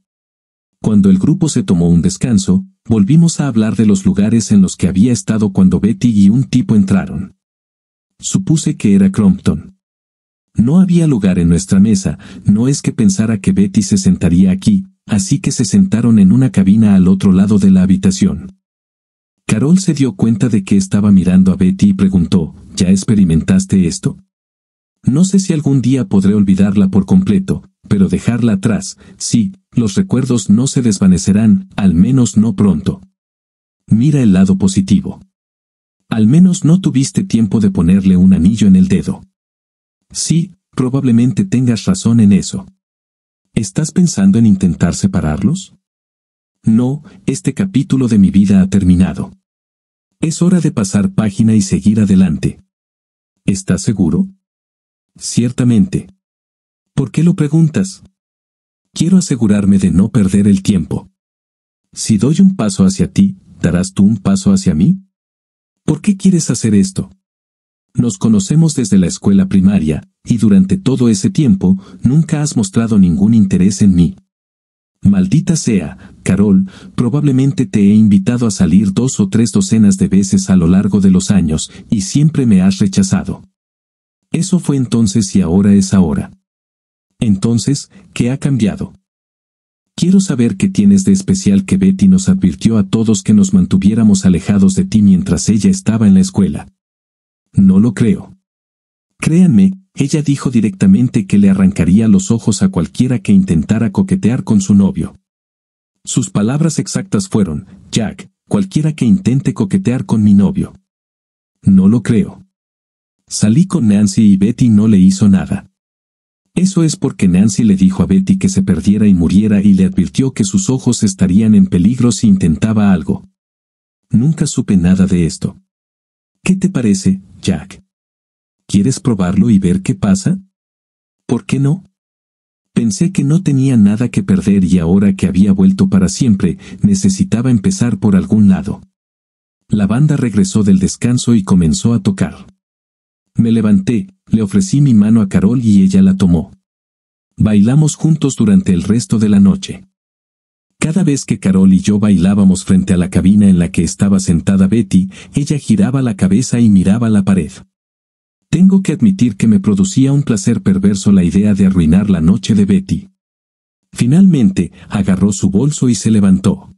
Cuando el grupo se tomó un descanso, volvimos a hablar de los lugares en los que había estado cuando Betty y un tipo entraron. Supuse que era Crompton. No había lugar en nuestra mesa, no es que pensara que Betty se sentaría aquí, así que se sentaron en una cabina al otro lado de la habitación. Carol se dio cuenta de que estaba mirando a Betty y preguntó: ¿Ya experimentaste esto? No sé si algún día podré olvidarla por completo, pero dejarla atrás, sí, los recuerdos no se desvanecerán, al menos no pronto. Mira el lado positivo. Al menos no tuviste tiempo de ponerle un anillo en el dedo. Sí, probablemente tengas razón en eso. ¿Estás pensando en intentar separarlos? No, este capítulo de mi vida ha terminado. Es hora de pasar página y seguir adelante. ¿Estás seguro? Ciertamente. ¿Por qué lo preguntas? Quiero asegurarme de no perder el tiempo. Si doy un paso hacia ti, ¿darás tú un paso hacia mí? ¿Por qué quieres hacer esto? Nos conocemos desde la escuela primaria, y durante todo ese tiempo, nunca has mostrado ningún interés en mí. Maldita sea, Carol, probablemente te he invitado a salir 2 o 3 docenas de veces a lo largo de los años, y siempre me has rechazado. Eso fue entonces y ahora es ahora. Entonces, ¿qué ha cambiado? Quiero saber qué tienes de especial que Betty nos advirtió a todos que nos mantuviéramos alejados de ti mientras ella estaba en la escuela. No lo creo. Créanme, ella dijo directamente que le arrancaría los ojos a cualquiera que intentara coquetear con su novio. Sus palabras exactas fueron, Jack, cualquiera que intente coquetear con mi novio. No lo creo. Salí con Nancy y Betty no le hizo nada. Eso es porque Nancy le dijo a Betty que se perdiera y muriera y le advirtió que sus ojos estarían en peligro si intentaba algo. Nunca supe nada de esto. ¿Qué te parece, Jack? ¿Quieres probarlo y ver qué pasa? ¿Por qué no? Pensé que no tenía nada que perder y ahora que había vuelto para siempre, necesitaba empezar por algún lado. La banda regresó del descanso y comenzó a tocar. Me levanté, le ofrecí mi mano a Carol y ella la tomó. Bailamos juntos durante el resto de la noche. Cada vez que Carol y yo bailábamos frente a la cabina en la que estaba sentada Betty, ella giraba la cabeza y miraba la pared. Tengo que admitir que me producía un placer perverso la idea de arruinar la noche de Betty. Finalmente, agarró su bolso y se levantó.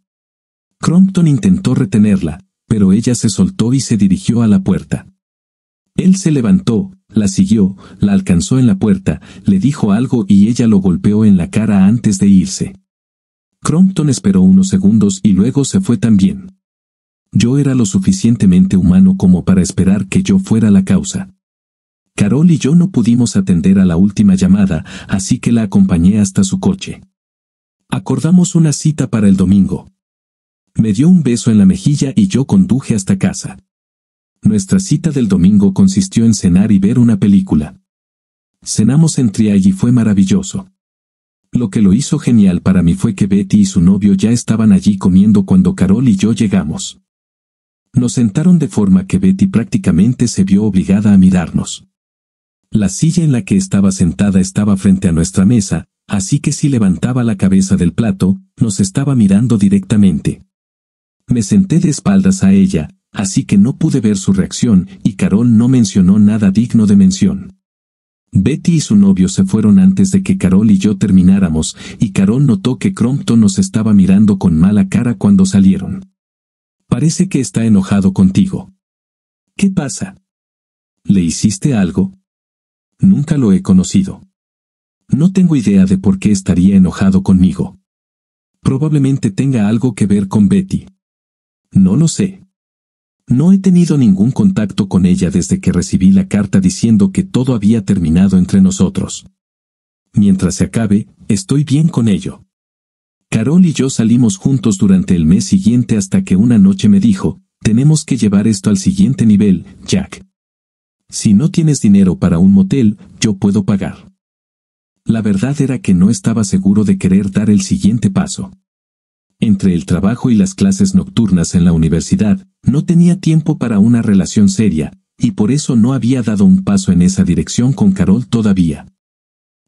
Crompton intentó retenerla, pero ella se soltó y se dirigió a la puerta. Él se levantó, la siguió, la alcanzó en la puerta, le dijo algo y ella lo golpeó en la cara antes de irse. Crompton esperó unos segundos y luego se fue también. Yo era lo suficientemente humano como para esperar que yo fuera la causa. Carol y yo no pudimos atender a la última llamada, así que la acompañé hasta su coche. Acordamos una cita para el domingo. Me dio un beso en la mejilla y yo conduje hasta casa. Nuestra cita del domingo consistió en cenar y ver una película. Cenamos en Triage y fue maravilloso. Lo que lo hizo genial para mí fue que Betty y su novio ya estaban allí comiendo cuando Carol y yo llegamos. Nos sentaron de forma que Betty prácticamente se vio obligada a mirarnos. La silla en la que estaba sentada estaba frente a nuestra mesa, así que si levantaba la cabeza del plato, nos estaba mirando directamente. Me senté de espaldas a ella, así que no pude ver su reacción, y Carol no mencionó nada digno de mención. Betty y su novio se fueron antes de que Carol y yo termináramos, y Carol notó que Crompton nos estaba mirando con mala cara cuando salieron. Parece que está enojado contigo. ¿Qué pasa? ¿Le hiciste algo? Nunca lo he conocido. No tengo idea de por qué estaría enojado conmigo. Probablemente tenga algo que ver con Betty. No lo sé. No he tenido ningún contacto con ella desde que recibí la carta diciendo que todo había terminado entre nosotros. Mientras se acabe, estoy bien con ello. Carol y yo salimos juntos durante el mes siguiente hasta que una noche me dijo, tenemos que llevar esto al siguiente nivel, Jack. Si no tienes dinero para un motel, yo puedo pagar. La verdad era que no estaba seguro de querer dar el siguiente paso. Entre el trabajo y las clases nocturnas en la universidad, no tenía tiempo para una relación seria, y por eso no había dado un paso en esa dirección con Carol todavía.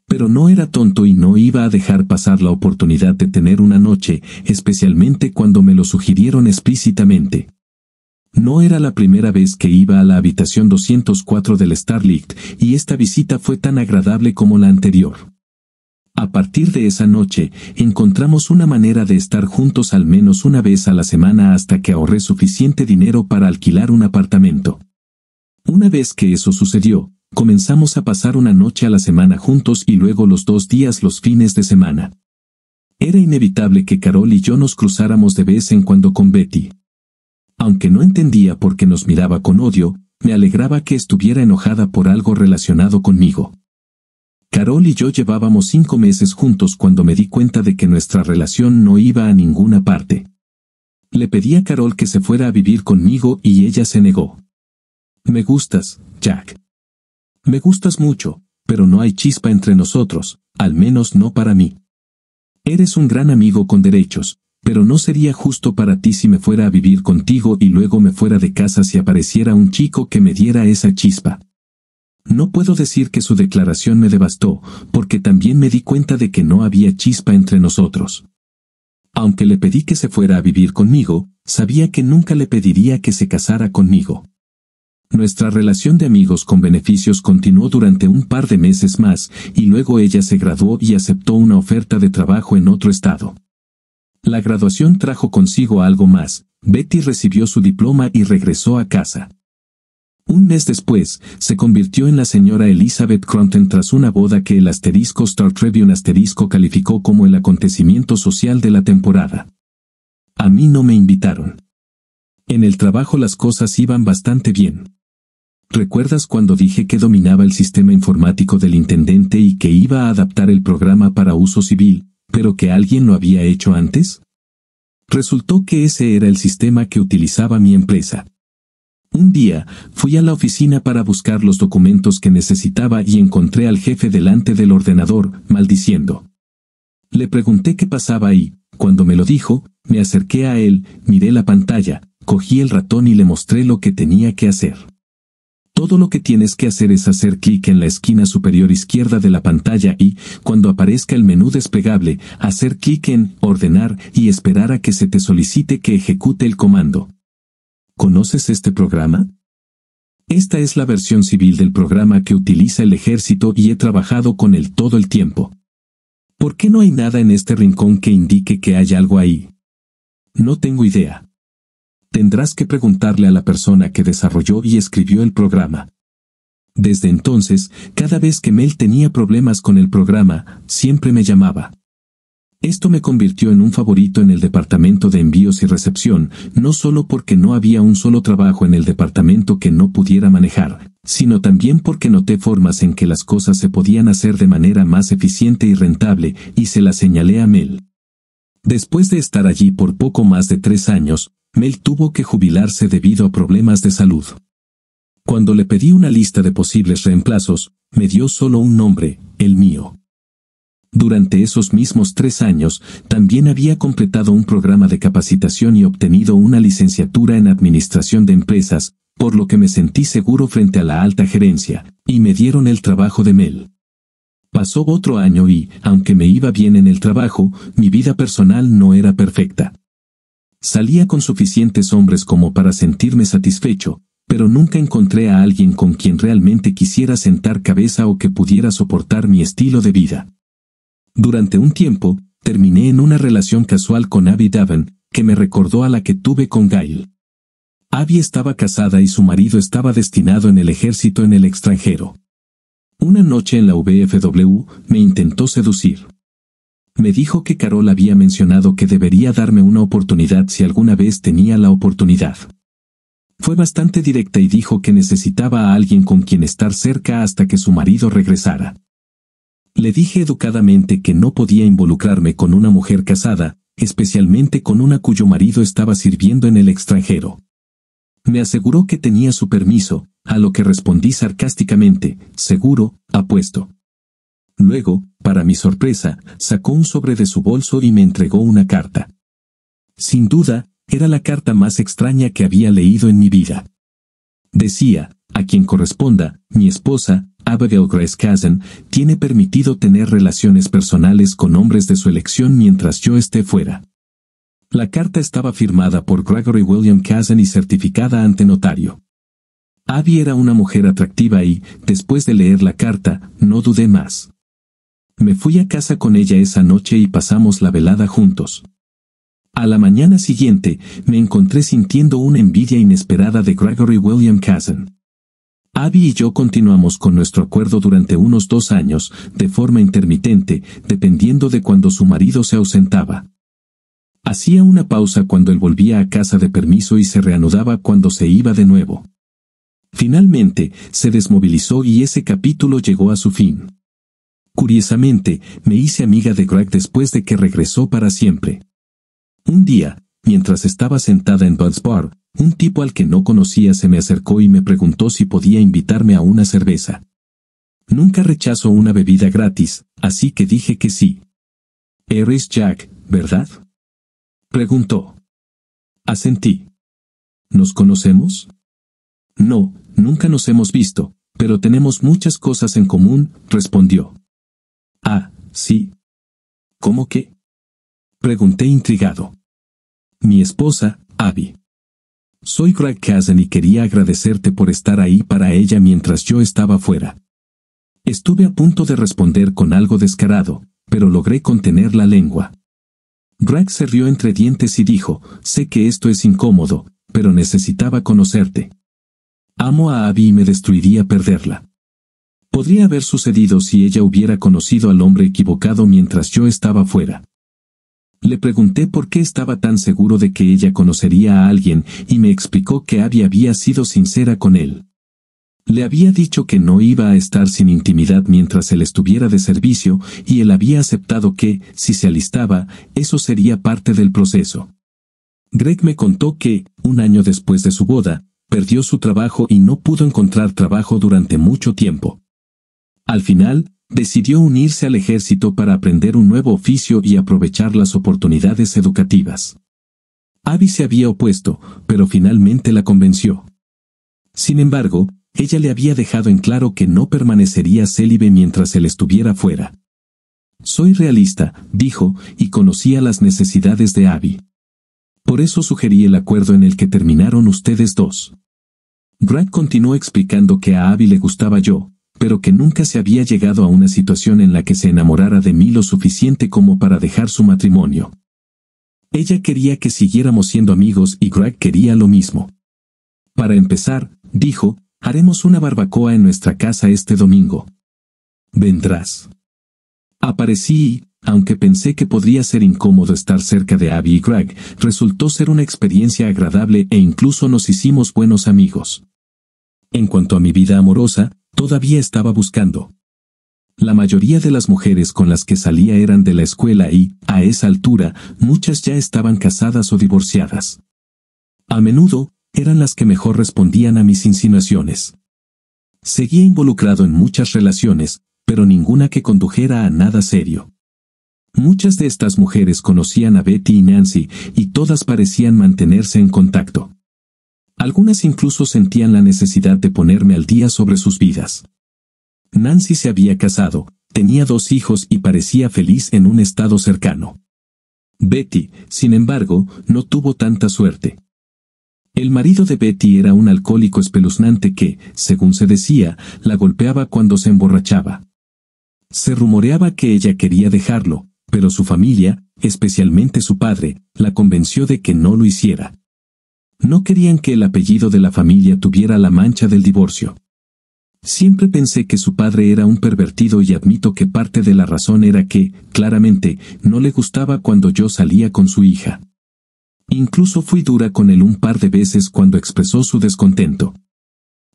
Pero no era tonto y no iba a dejar pasar la oportunidad de tener una noche, especialmente cuando me lo sugirieron explícitamente. No era la primera vez que iba a la habitación 204 del Starlight, y esta visita fue tan agradable como la anterior. A partir de esa noche, encontramos una manera de estar juntos al menos una vez a la semana hasta que ahorré suficiente dinero para alquilar un apartamento. Una vez que eso sucedió, comenzamos a pasar una noche a la semana juntos y luego los 2 días los fines de semana. Era inevitable que Carol y yo nos cruzáramos de vez en cuando con Betty. Aunque no entendía por qué nos miraba con odio, me alegraba que estuviera enojada por algo relacionado conmigo. Carol y yo llevábamos 5 meses juntos cuando me di cuenta de que nuestra relación no iba a ninguna parte. Le pedí a Carol que se fuera a vivir conmigo y ella se negó. Me gustas, Jack. Me gustas mucho, pero no hay chispa entre nosotros, al menos no para mí. Eres un gran amigo con derechos, pero no sería justo para ti si me fuera a vivir contigo y luego me fuera de casa si apareciera un chico que me diera esa chispa. No puedo decir que su declaración me devastó, porque también me di cuenta de que no había chispa entre nosotros. Aunque le pedí que se fuera a vivir conmigo, sabía que nunca le pediría que se casara conmigo. Nuestra relación de amigos con beneficios continuó durante un par de meses más, y luego ella se graduó y aceptó una oferta de trabajo en otro estado. La graduación trajo consigo algo más. Betty recibió su diploma y regresó a casa. Un mes después, se convirtió en la señora Elizabeth Cronten tras una boda que el *Star Tribune* calificó como el acontecimiento social de la temporada. A mí no me invitaron. En el trabajo las cosas iban bastante bien. ¿Recuerdas cuando dije que dominaba el sistema informático del intendente y que iba a adaptar el programa para uso civil, pero que alguien lo había hecho antes? Resultó que ese era el sistema que utilizaba mi empresa. Un día, fui a la oficina para buscar los documentos que necesitaba y encontré al jefe delante del ordenador, maldiciendo. Le pregunté qué pasaba y, cuando me lo dijo, me acerqué a él, miré la pantalla, cogí el ratón y le mostré lo que tenía que hacer. Todo lo que tienes que hacer es hacer clic en la esquina superior izquierda de la pantalla y, cuando aparezca el menú desplegable, hacer clic en Ordenar y esperar a que se te solicite que ejecute el comando. ¿Conoces este programa? Esta es la versión civil del programa que utiliza el ejército y he trabajado con él todo el tiempo. ¿Por qué no hay nada en este rincón que indique que hay algo ahí? No tengo idea. Tendrás que preguntarle a la persona que desarrolló y escribió el programa. Desde entonces, cada vez que Mel tenía problemas con el programa, siempre me llamaba. Esto me convirtió en un favorito en el departamento de envíos y recepción, no solo porque no había un solo trabajo en el departamento que no pudiera manejar, sino también porque noté formas en que las cosas se podían hacer de manera más eficiente y rentable, y se las señalé a Mel. Después de estar allí por poco más de 3 años, Mel tuvo que jubilarse debido a problemas de salud. Cuando le pedí una lista de posibles reemplazos, me dio solo un nombre, el mío. Durante esos mismos 3 años, también había completado un programa de capacitación y obtenido una licenciatura en Administración de Empresas, por lo que me sentí seguro frente a la alta gerencia, y me dieron el trabajo de Mel. Pasó otro año y, aunque me iba bien en el trabajo, mi vida personal no era perfecta. Salía con suficientes hombres como para sentirme satisfecho, pero nunca encontré a alguien con quien realmente quisiera sentar cabeza o que pudiera soportar mi estilo de vida. Durante un tiempo, terminé en una relación casual con Abby Daven, que me recordó a la que tuve con Gail. Abby estaba casada y su marido estaba destinado en el ejército en el extranjero. Una noche en la VFW, me intentó seducir. Me dijo que Carol había mencionado que debería darme una oportunidad si alguna vez tenía la oportunidad. Fue bastante directa y dijo que necesitaba a alguien con quien estar cerca hasta que su marido regresara. Le dije educadamente que no podía involucrarme con una mujer casada, especialmente con una cuyo marido estaba sirviendo en el extranjero. Me aseguró que tenía su permiso, a lo que respondí sarcásticamente, seguro, apuesto. Luego, para mi sorpresa, sacó un sobre de su bolso y me entregó una carta. Sin duda, era la carta más extraña que había leído en mi vida. Decía, a quien corresponda, mi esposa, Abigail Grace Kazan, tiene permitido tener relaciones personales con hombres de su elección mientras yo esté fuera. La carta estaba firmada por Gregory William Kazan y certificada ante notario. Abby era una mujer atractiva y, después de leer la carta, no dudé más. Me fui a casa con ella esa noche y pasamos la velada juntos. A la mañana siguiente, me encontré sintiendo una envidia inesperada de Gregory William Kazan. Abby y yo continuamos con nuestro acuerdo durante unos 2 años, de forma intermitente, dependiendo de cuando su marido se ausentaba. Hacía una pausa cuando él volvía a casa de permiso y se reanudaba cuando se iba de nuevo. Finalmente, se desmovilizó y ese capítulo llegó a su fin. Curiosamente, me hice amiga de Greg después de que regresó para siempre. Un día, mientras estaba sentada en Bud's Bar, un tipo al que no conocía se me acercó y me preguntó si podía invitarme a una cerveza. Nunca rechazo una bebida gratis, así que dije que sí. Eres Jack, ¿verdad? Preguntó. Asentí. ¿Nos conocemos? No, nunca nos hemos visto, pero tenemos muchas cosas en común, respondió. Ah, sí. ¿Cómo qué? Pregunté intrigado. Mi esposa, Abby. Soy Greg Kazan y quería agradecerte por estar ahí para ella mientras yo estaba fuera. Estuve a punto de responder con algo descarado, pero logré contener la lengua. Greg se rió entre dientes y dijo, sé que esto es incómodo, pero necesitaba conocerte. Amo a Abby y me destruiría perderla. Podría haber sucedido si ella hubiera conocido al hombre equivocado mientras yo estaba fuera. Le pregunté por qué estaba tan seguro de que ella conocería a alguien y me explicó que Abby había sido sincera con él. Le había dicho que no iba a estar sin intimidad mientras él estuviera de servicio y él había aceptado que, si se alistaba, eso sería parte del proceso. Greg me contó que, un año después de su boda, perdió su trabajo y no pudo encontrar trabajo durante mucho tiempo. Al final, decidió unirse al ejército para aprender un nuevo oficio y aprovechar las oportunidades educativas. Abby se había opuesto, pero finalmente la convenció. Sin embargo, ella le había dejado en claro que no permanecería célibe mientras él estuviera fuera. Soy realista, dijo, y conocía las necesidades de Abby. Por eso sugerí el acuerdo en el que terminaron ustedes dos. Greg continuó explicando que a Abby le gustaba yo, pero que nunca se había llegado a una situación en la que se enamorara de mí lo suficiente como para dejar su matrimonio. Ella quería que siguiéramos siendo amigos y Greg quería lo mismo. Para empezar, dijo, haremos una barbacoa en nuestra casa este domingo. ¿Vendrás? Aparecí y, aunque pensé que podría ser incómodo estar cerca de Abby y Greg, resultó ser una experiencia agradable e incluso nos hicimos buenos amigos. En cuanto a mi vida amorosa, todavía estaba buscando. La mayoría de las mujeres con las que salía eran de la escuela y, a esa altura, muchas ya estaban casadas o divorciadas. A menudo, eran las que mejor respondían a mis insinuaciones. Seguía involucrado en muchas relaciones, pero ninguna que condujera a nada serio. Muchas de estas mujeres conocían a Betty y Nancy, y todas parecían mantenerse en contacto. Algunas incluso sentían la necesidad de ponerme al día sobre sus vidas. Nancy se había casado, tenía 2 hijos y parecía feliz en un estado cercano. Betty, sin embargo, no tuvo tanta suerte. El marido de Betty era un alcohólico espeluznante que, según se decía, la golpeaba cuando se emborrachaba. Se rumoreaba que ella quería dejarlo, pero su familia, especialmente su padre, la convenció de que no lo hiciera. No querían que el apellido de la familia tuviera la mancha del divorcio. Siempre pensé que su padre era un pervertido y admito que parte de la razón era que, claramente, no le gustaba cuando yo salía con su hija. Incluso fui dura con él un par de veces cuando expresó su descontento.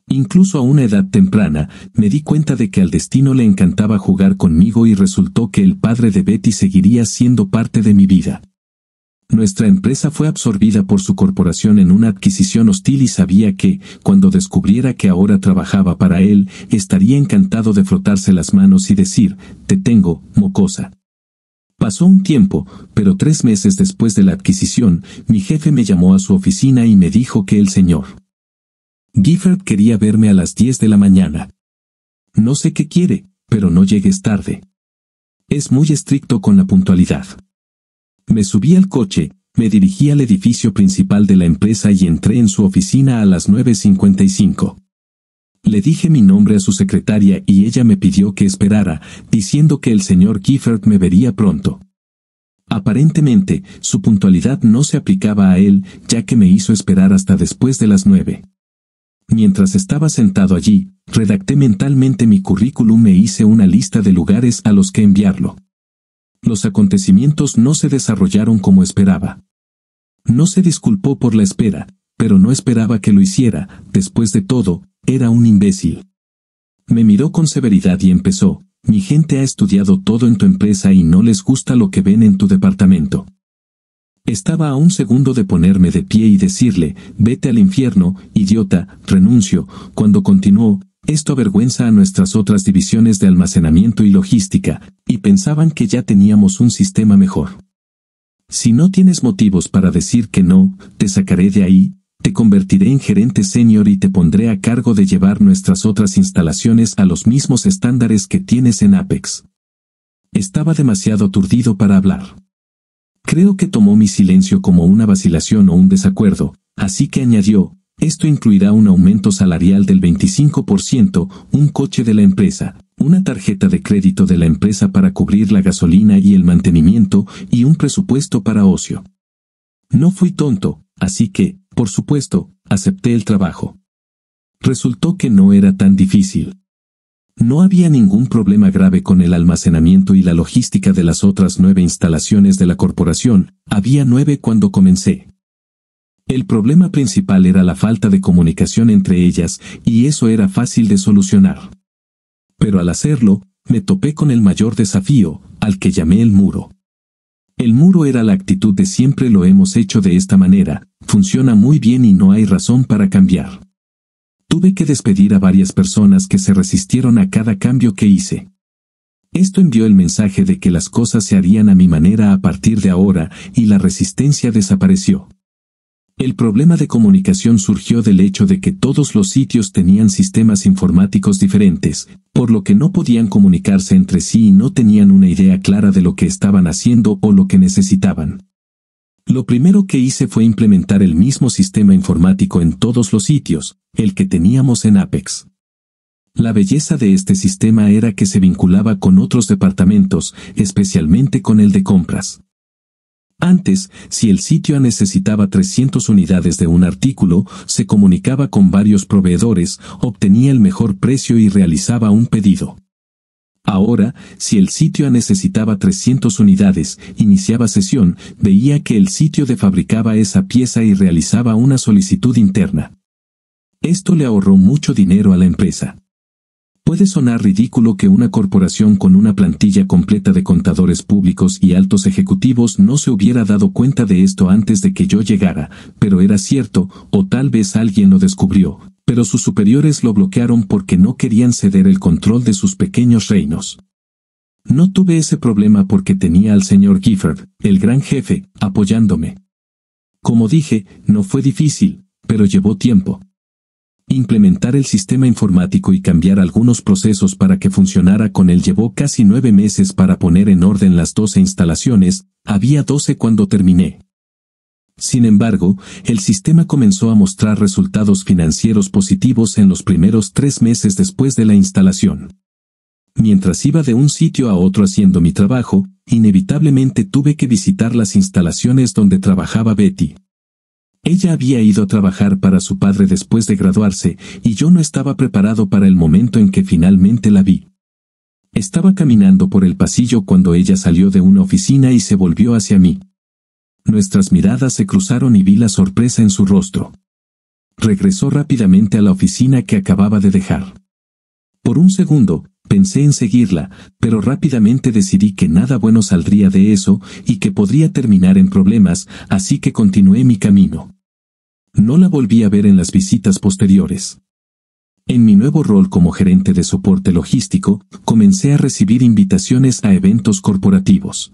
Incluso a una edad temprana, me di cuenta de que al destino le encantaba jugar conmigo y resultó que el padre de Betty seguiría siendo parte de mi vida. Nuestra empresa fue absorbida por su corporación en una adquisición hostil y sabía que, cuando descubriera que ahora trabajaba para él, estaría encantado de frotarse las manos y decir, «Te tengo, mocosa». Pasó un tiempo, pero 3 meses después de la adquisición, mi jefe me llamó a su oficina y me dijo que el señor Gifford quería verme a las 10 de la mañana. No sé qué quiere, pero no llegues tarde. Es muy estricto con la puntualidad. Me subí al coche, me dirigí al edificio principal de la empresa y entré en su oficina a las 9:55. Le dije mi nombre a su secretaria y ella me pidió que esperara, diciendo que el señor Gifford me vería pronto. Aparentemente, su puntualidad no se aplicaba a él, ya que me hizo esperar hasta después de las 9. Mientras estaba sentado allí, redacté mentalmente mi currículum e hice una lista de lugares a los que enviarlo. Los acontecimientos no se desarrollaron como esperaba. No se disculpó por la espera, pero no esperaba que lo hiciera, después de todo, era un imbécil. Me miró con severidad y empezó, «Mi gente ha estudiado todo en tu empresa y no les gusta lo que ven en tu departamento». Estaba a un segundo de ponerme de pie y decirle, «Vete al infierno, idiota, renuncio», cuando continuó, «Esto avergüenza a nuestras otras divisiones de almacenamiento y logística, y pensaban que ya teníamos un sistema mejor». Si no tienes motivos para decir que no, te sacaré de ahí, te convertiré en gerente senior y te pondré a cargo de llevar nuestras otras instalaciones a los mismos estándares que tienes en Apex. Estaba demasiado aturdido para hablar. Creo que tomó mi silencio como una vacilación o un desacuerdo, así que añadió, esto incluirá un aumento salarial del 25%, un coche de la empresa, una tarjeta de crédito de la empresa para cubrir la gasolina y el mantenimiento, y un presupuesto para ocio. No fui tonto, así que, por supuesto, acepté el trabajo. Resultó que no era tan difícil. No había ningún problema grave con el almacenamiento y la logística de las otras 9 instalaciones de la corporación, había 9 cuando comencé. El problema principal era la falta de comunicación entre ellas, y eso era fácil de solucionar. Pero al hacerlo, me topé con el mayor desafío, al que llamé el muro. El muro era la actitud de siempre lo hemos hecho de esta manera, funciona muy bien y no hay razón para cambiar. Tuve que despedir a varias personas que se resistieron a cada cambio que hice. Esto envió el mensaje de que las cosas se harían a mi manera a partir de ahora, y la resistencia desapareció. El problema de comunicación surgió del hecho de que todos los sitios tenían sistemas informáticos diferentes, por lo que no podían comunicarse entre sí y no tenían una idea clara de lo que estaban haciendo o lo que necesitaban. Lo primero que hice fue implementar el mismo sistema informático en todos los sitios, el que teníamos en Apex. La belleza de este sistema era que se vinculaba con otros departamentos, especialmente con el de compras. Antes, si el sitio A necesitaba 300 unidades de un artículo, se comunicaba con varios proveedores, obtenía el mejor precio y realizaba un pedido. Ahora, si el sitio A necesitaba 300 unidades, iniciaba sesión, veía que el sitio D fabricaba esa pieza y realizaba una solicitud interna. Esto le ahorró mucho dinero a la empresa. Puede sonar ridículo que una corporación con una plantilla completa de contadores públicos y altos ejecutivos no se hubiera dado cuenta de esto antes de que yo llegara, pero era cierto, o tal vez alguien lo descubrió, pero sus superiores lo bloquearon porque no querían ceder el control de sus pequeños reinos. No tuve ese problema porque tenía al señor Gifford, el gran jefe, apoyándome. Como dije, no fue difícil, pero llevó tiempo. Implementar el sistema informático y cambiar algunos procesos para que funcionara con él llevó casi 9 meses para poner en orden las 12 instalaciones, había 12 cuando terminé. Sin embargo, el sistema comenzó a mostrar resultados financieros positivos en los primeros 3 meses después de la instalación. Mientras iba de un sitio a otro haciendo mi trabajo, inevitablemente tuve que visitar las instalaciones donde trabajaba Betty. Ella había ido a trabajar para su padre después de graduarse, y yo no estaba preparado para el momento en que finalmente la vi. Estaba caminando por el pasillo cuando ella salió de una oficina y se volvió hacia mí. Nuestras miradas se cruzaron y vi la sorpresa en su rostro. Regresó rápidamente a la oficina que acababa de dejar. Por un segundo, pensé en seguirla, pero rápidamente decidí que nada bueno saldría de eso y que podría terminar en problemas, así que continué mi camino. No la volví a ver en las visitas posteriores. En mi nuevo rol como gerente de soporte logístico, comencé a recibir invitaciones a eventos corporativos.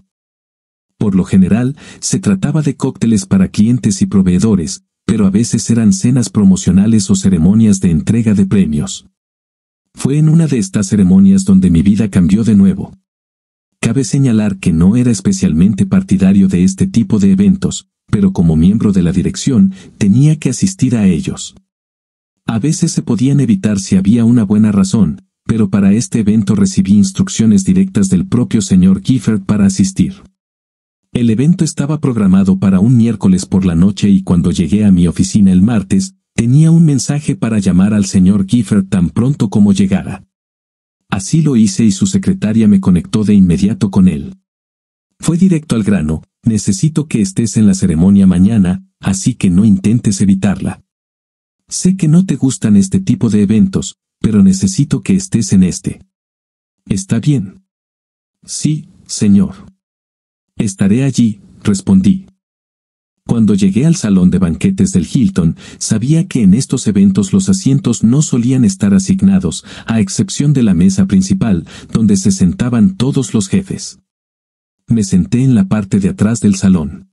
Por lo general, se trataba de cócteles para clientes y proveedores, pero a veces eran cenas promocionales o ceremonias de entrega de premios. Fue en una de estas ceremonias donde mi vida cambió de nuevo. Cabe señalar que no era especialmente partidario de este tipo de eventos, pero como miembro de la dirección, tenía que asistir a ellos. A veces se podían evitar si había una buena razón, pero para este evento recibí instrucciones directas del propio señor Gifford para asistir. El evento estaba programado para un miércoles por la noche y cuando llegué a mi oficina el martes, tenía un mensaje para llamar al señor Gifford tan pronto como llegara. Así lo hice y su secretaria me conectó de inmediato con él. Fue directo al grano, necesito que estés en la ceremonia mañana, así que no intentes evitarla. Sé que no te gustan este tipo de eventos, pero necesito que estés en este. ¿Está bien? Sí, señor. Estaré allí, respondí. Cuando llegué al salón de banquetes del Hilton, sabía que en estos eventos los asientos no solían estar asignados, a excepción de la mesa principal, donde se sentaban todos los jefes. Me senté en la parte de atrás del salón.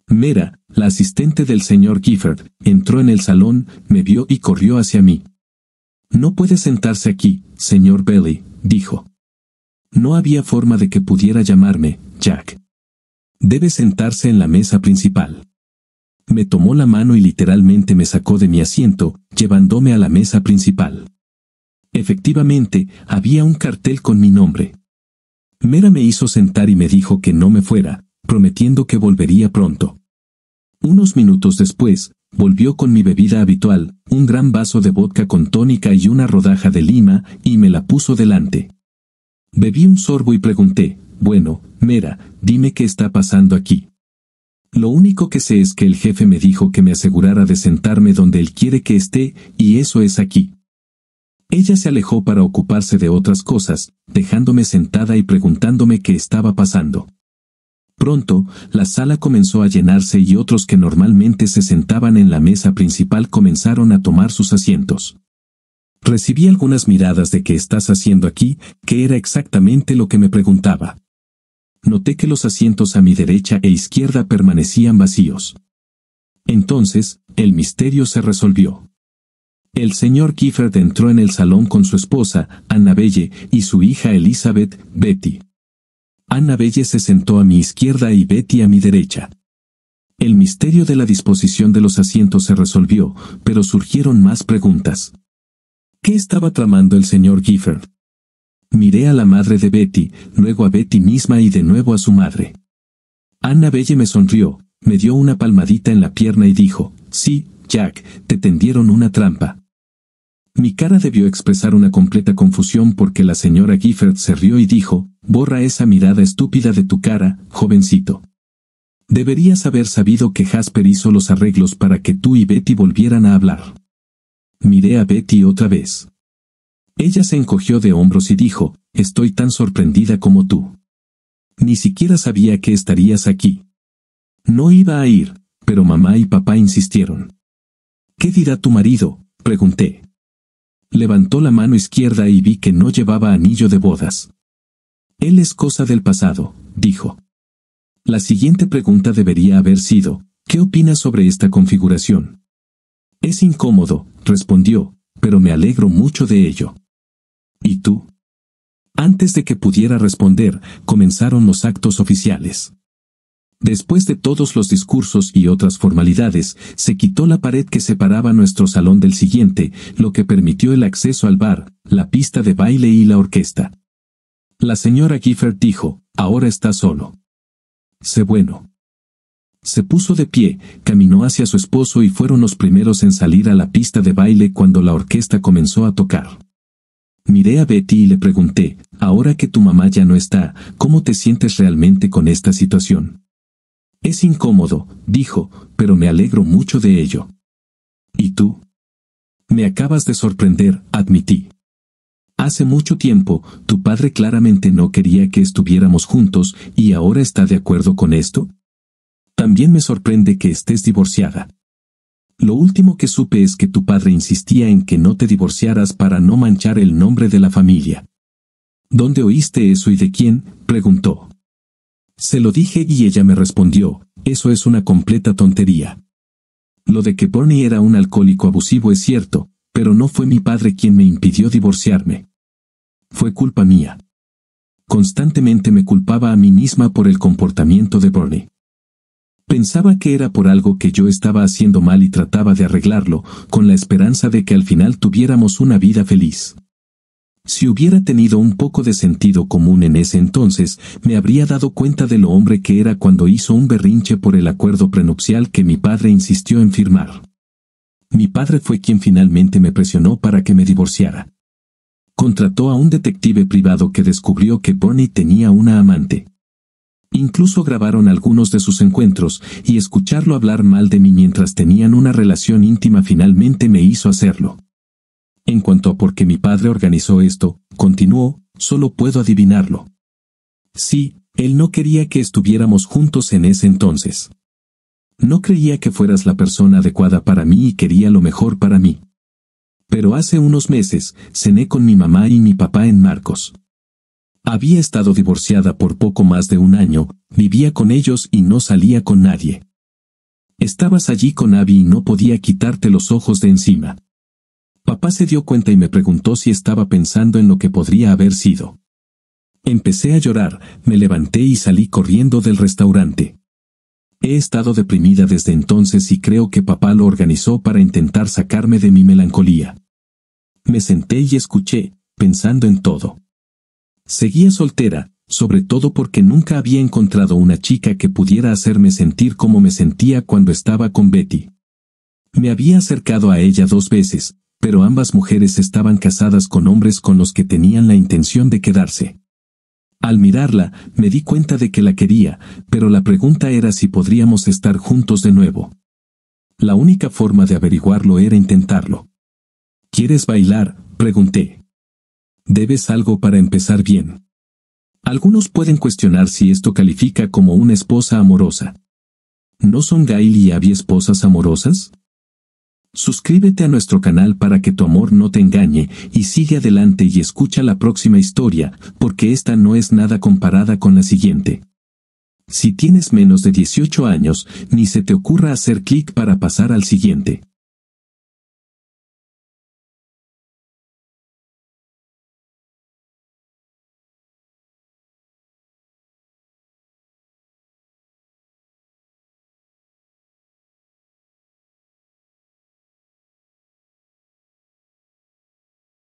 Mera, la asistente del señor Gifford, entró en el salón, me vio y corrió hacia mí. «No puede sentarse aquí, señor Bailey», dijo. No había forma de que pudiera llamarme Jack. «Debe sentarse en la mesa principal». Me tomó la mano y literalmente me sacó de mi asiento, llevándome a la mesa principal. Efectivamente, había un cartel con mi nombre. Mera me hizo sentar y me dijo que no me fuera, prometiendo que volvería pronto. Unos minutos después, volvió con mi bebida habitual, un gran vaso de vodka con tónica y una rodaja de lima, y me la puso delante. Bebí un sorbo y pregunté, «Bueno, Mera, dime qué está pasando aquí». «Lo único que sé es que el jefe me dijo que me asegurara de sentarme donde él quiere que esté, y eso es aquí». Ella se alejó para ocuparse de otras cosas, dejándome sentada y preguntándome qué estaba pasando. Pronto, la sala comenzó a llenarse y otros que normalmente se sentaban en la mesa principal comenzaron a tomar sus asientos. Recibí algunas miradas de «¿Qué estás haciendo aquí?», que era exactamente lo que me preguntaba. Noté que los asientos a mi derecha e izquierda permanecían vacíos. Entonces, el misterio se resolvió. El señor Gifford entró en el salón con su esposa, Annabelle, y su hija Elizabeth, Betty. Annabelle se sentó a mi izquierda y Betty a mi derecha. El misterio de la disposición de los asientos se resolvió, pero surgieron más preguntas. ¿Qué estaba tramando el señor Gifford? Miré a la madre de Betty, luego a Betty misma y de nuevo a su madre. Annabelle me sonrió, me dio una palmadita en la pierna y dijo, «Sí, Jack, te tendieron una trampa». Mi cara debió expresar una completa confusión porque la señora Gifford se rió y dijo, «Borra esa mirada estúpida de tu cara, jovencito. Deberías haber sabido que Jasper hizo los arreglos para que tú y Betty volvieran a hablar». Miré a Betty otra vez. Ella se encogió de hombros y dijo, «Estoy tan sorprendida como tú. Ni siquiera sabía que estarías aquí». No iba a ir, pero mamá y papá insistieron. «¿Qué dirá tu marido?», pregunté. Levantó la mano izquierda y vi que no llevaba anillo de bodas. «Él es cosa del pasado», dijo. La siguiente pregunta debería haber sido, «¿Qué opinas sobre esta configuración?». «Es incómodo», respondió, «pero me alegro mucho de ello». «¿Y tú?». Antes de que pudiera responder, comenzaron los actos oficiales. Después de todos los discursos y otras formalidades, se quitó la pared que separaba nuestro salón del siguiente, lo que permitió el acceso al bar, la pista de baile y la orquesta. La señora Gifford dijo, «Ahora está solo». «Sé bueno». Se puso de pie, caminó hacia su esposo y fueron los primeros en salir a la pista de baile cuando la orquesta comenzó a tocar. Miré a Betty y le pregunté, «Ahora que tu mamá ya no está, ¿cómo te sientes realmente con esta situación?». «Es incómodo», dijo, «pero me alegro mucho de ello». «¿Y tú?». «Me acabas de sorprender», admití. «Hace mucho tiempo, tu padre claramente no quería que estuviéramos juntos, ¿y ahora está de acuerdo con esto?». «También me sorprende que estés divorciada». «Lo último que supe es que tu padre insistía en que no te divorciaras para no manchar el nombre de la familia». «¿Dónde oíste eso y de quién?», preguntó. Se lo dije y ella me respondió, «Eso es una completa tontería. Lo de que Bernie era un alcohólico abusivo es cierto, pero no fue mi padre quien me impidió divorciarme. Fue culpa mía». Constantemente me culpaba a mí misma por el comportamiento de Bernie. Pensaba que era por algo que yo estaba haciendo mal y trataba de arreglarlo, con la esperanza de que al final tuviéramos una vida feliz. Si hubiera tenido un poco de sentido común en ese entonces, me habría dado cuenta de lo hombre que era cuando hizo un berrinche por el acuerdo prenupcial que mi padre insistió en firmar. Mi padre fue quien finalmente me presionó para que me divorciara. Contrató a un detective privado que descubrió que Bernie tenía una amante. Incluso grabaron algunos de sus encuentros, y escucharlo hablar mal de mí mientras tenían una relación íntima finalmente me hizo hacerlo. En cuanto a por qué mi padre organizó esto, continuó, solo puedo adivinarlo. Sí, él no quería que estuviéramos juntos en ese entonces. No creía que fueras la persona adecuada para mí y quería lo mejor para mí. Pero hace unos meses, cené con mi mamá y mi papá en Marcos. Había estado divorciada por poco más de un año, vivía con ellos y no salía con nadie. Estabas allí con Abby y no podía quitarte los ojos de encima. Papá se dio cuenta y me preguntó si estaba pensando en lo que podría haber sido. Empecé a llorar, me levanté y salí corriendo del restaurante. He estado deprimida desde entonces y creo que papá lo organizó para intentar sacarme de mi melancolía. Me senté y escuché, pensando en todo. Seguía soltera, sobre todo porque nunca había encontrado una chica que pudiera hacerme sentir como me sentía cuando estaba con Betty. Me había acercado a ella 2 veces, pero ambas mujeres estaban casadas con hombres con los que tenían la intención de quedarse. Al mirarla, me di cuenta de que la quería, pero la pregunta era si podríamos estar juntos de nuevo. La única forma de averiguarlo era intentarlo. ¿Quieres bailar?, pregunté. Debes algo para empezar bien. Algunos pueden cuestionar si esto califica como una esposa amorosa. ¿No son Gail y Abby esposas amorosas? Suscríbete a nuestro canal para que tu amor no te engañe, y sigue adelante y escucha la próxima historia, porque esta no es nada comparada con la siguiente. Si tienes menos de 18 años, ni se te ocurra hacer clic para pasar al siguiente.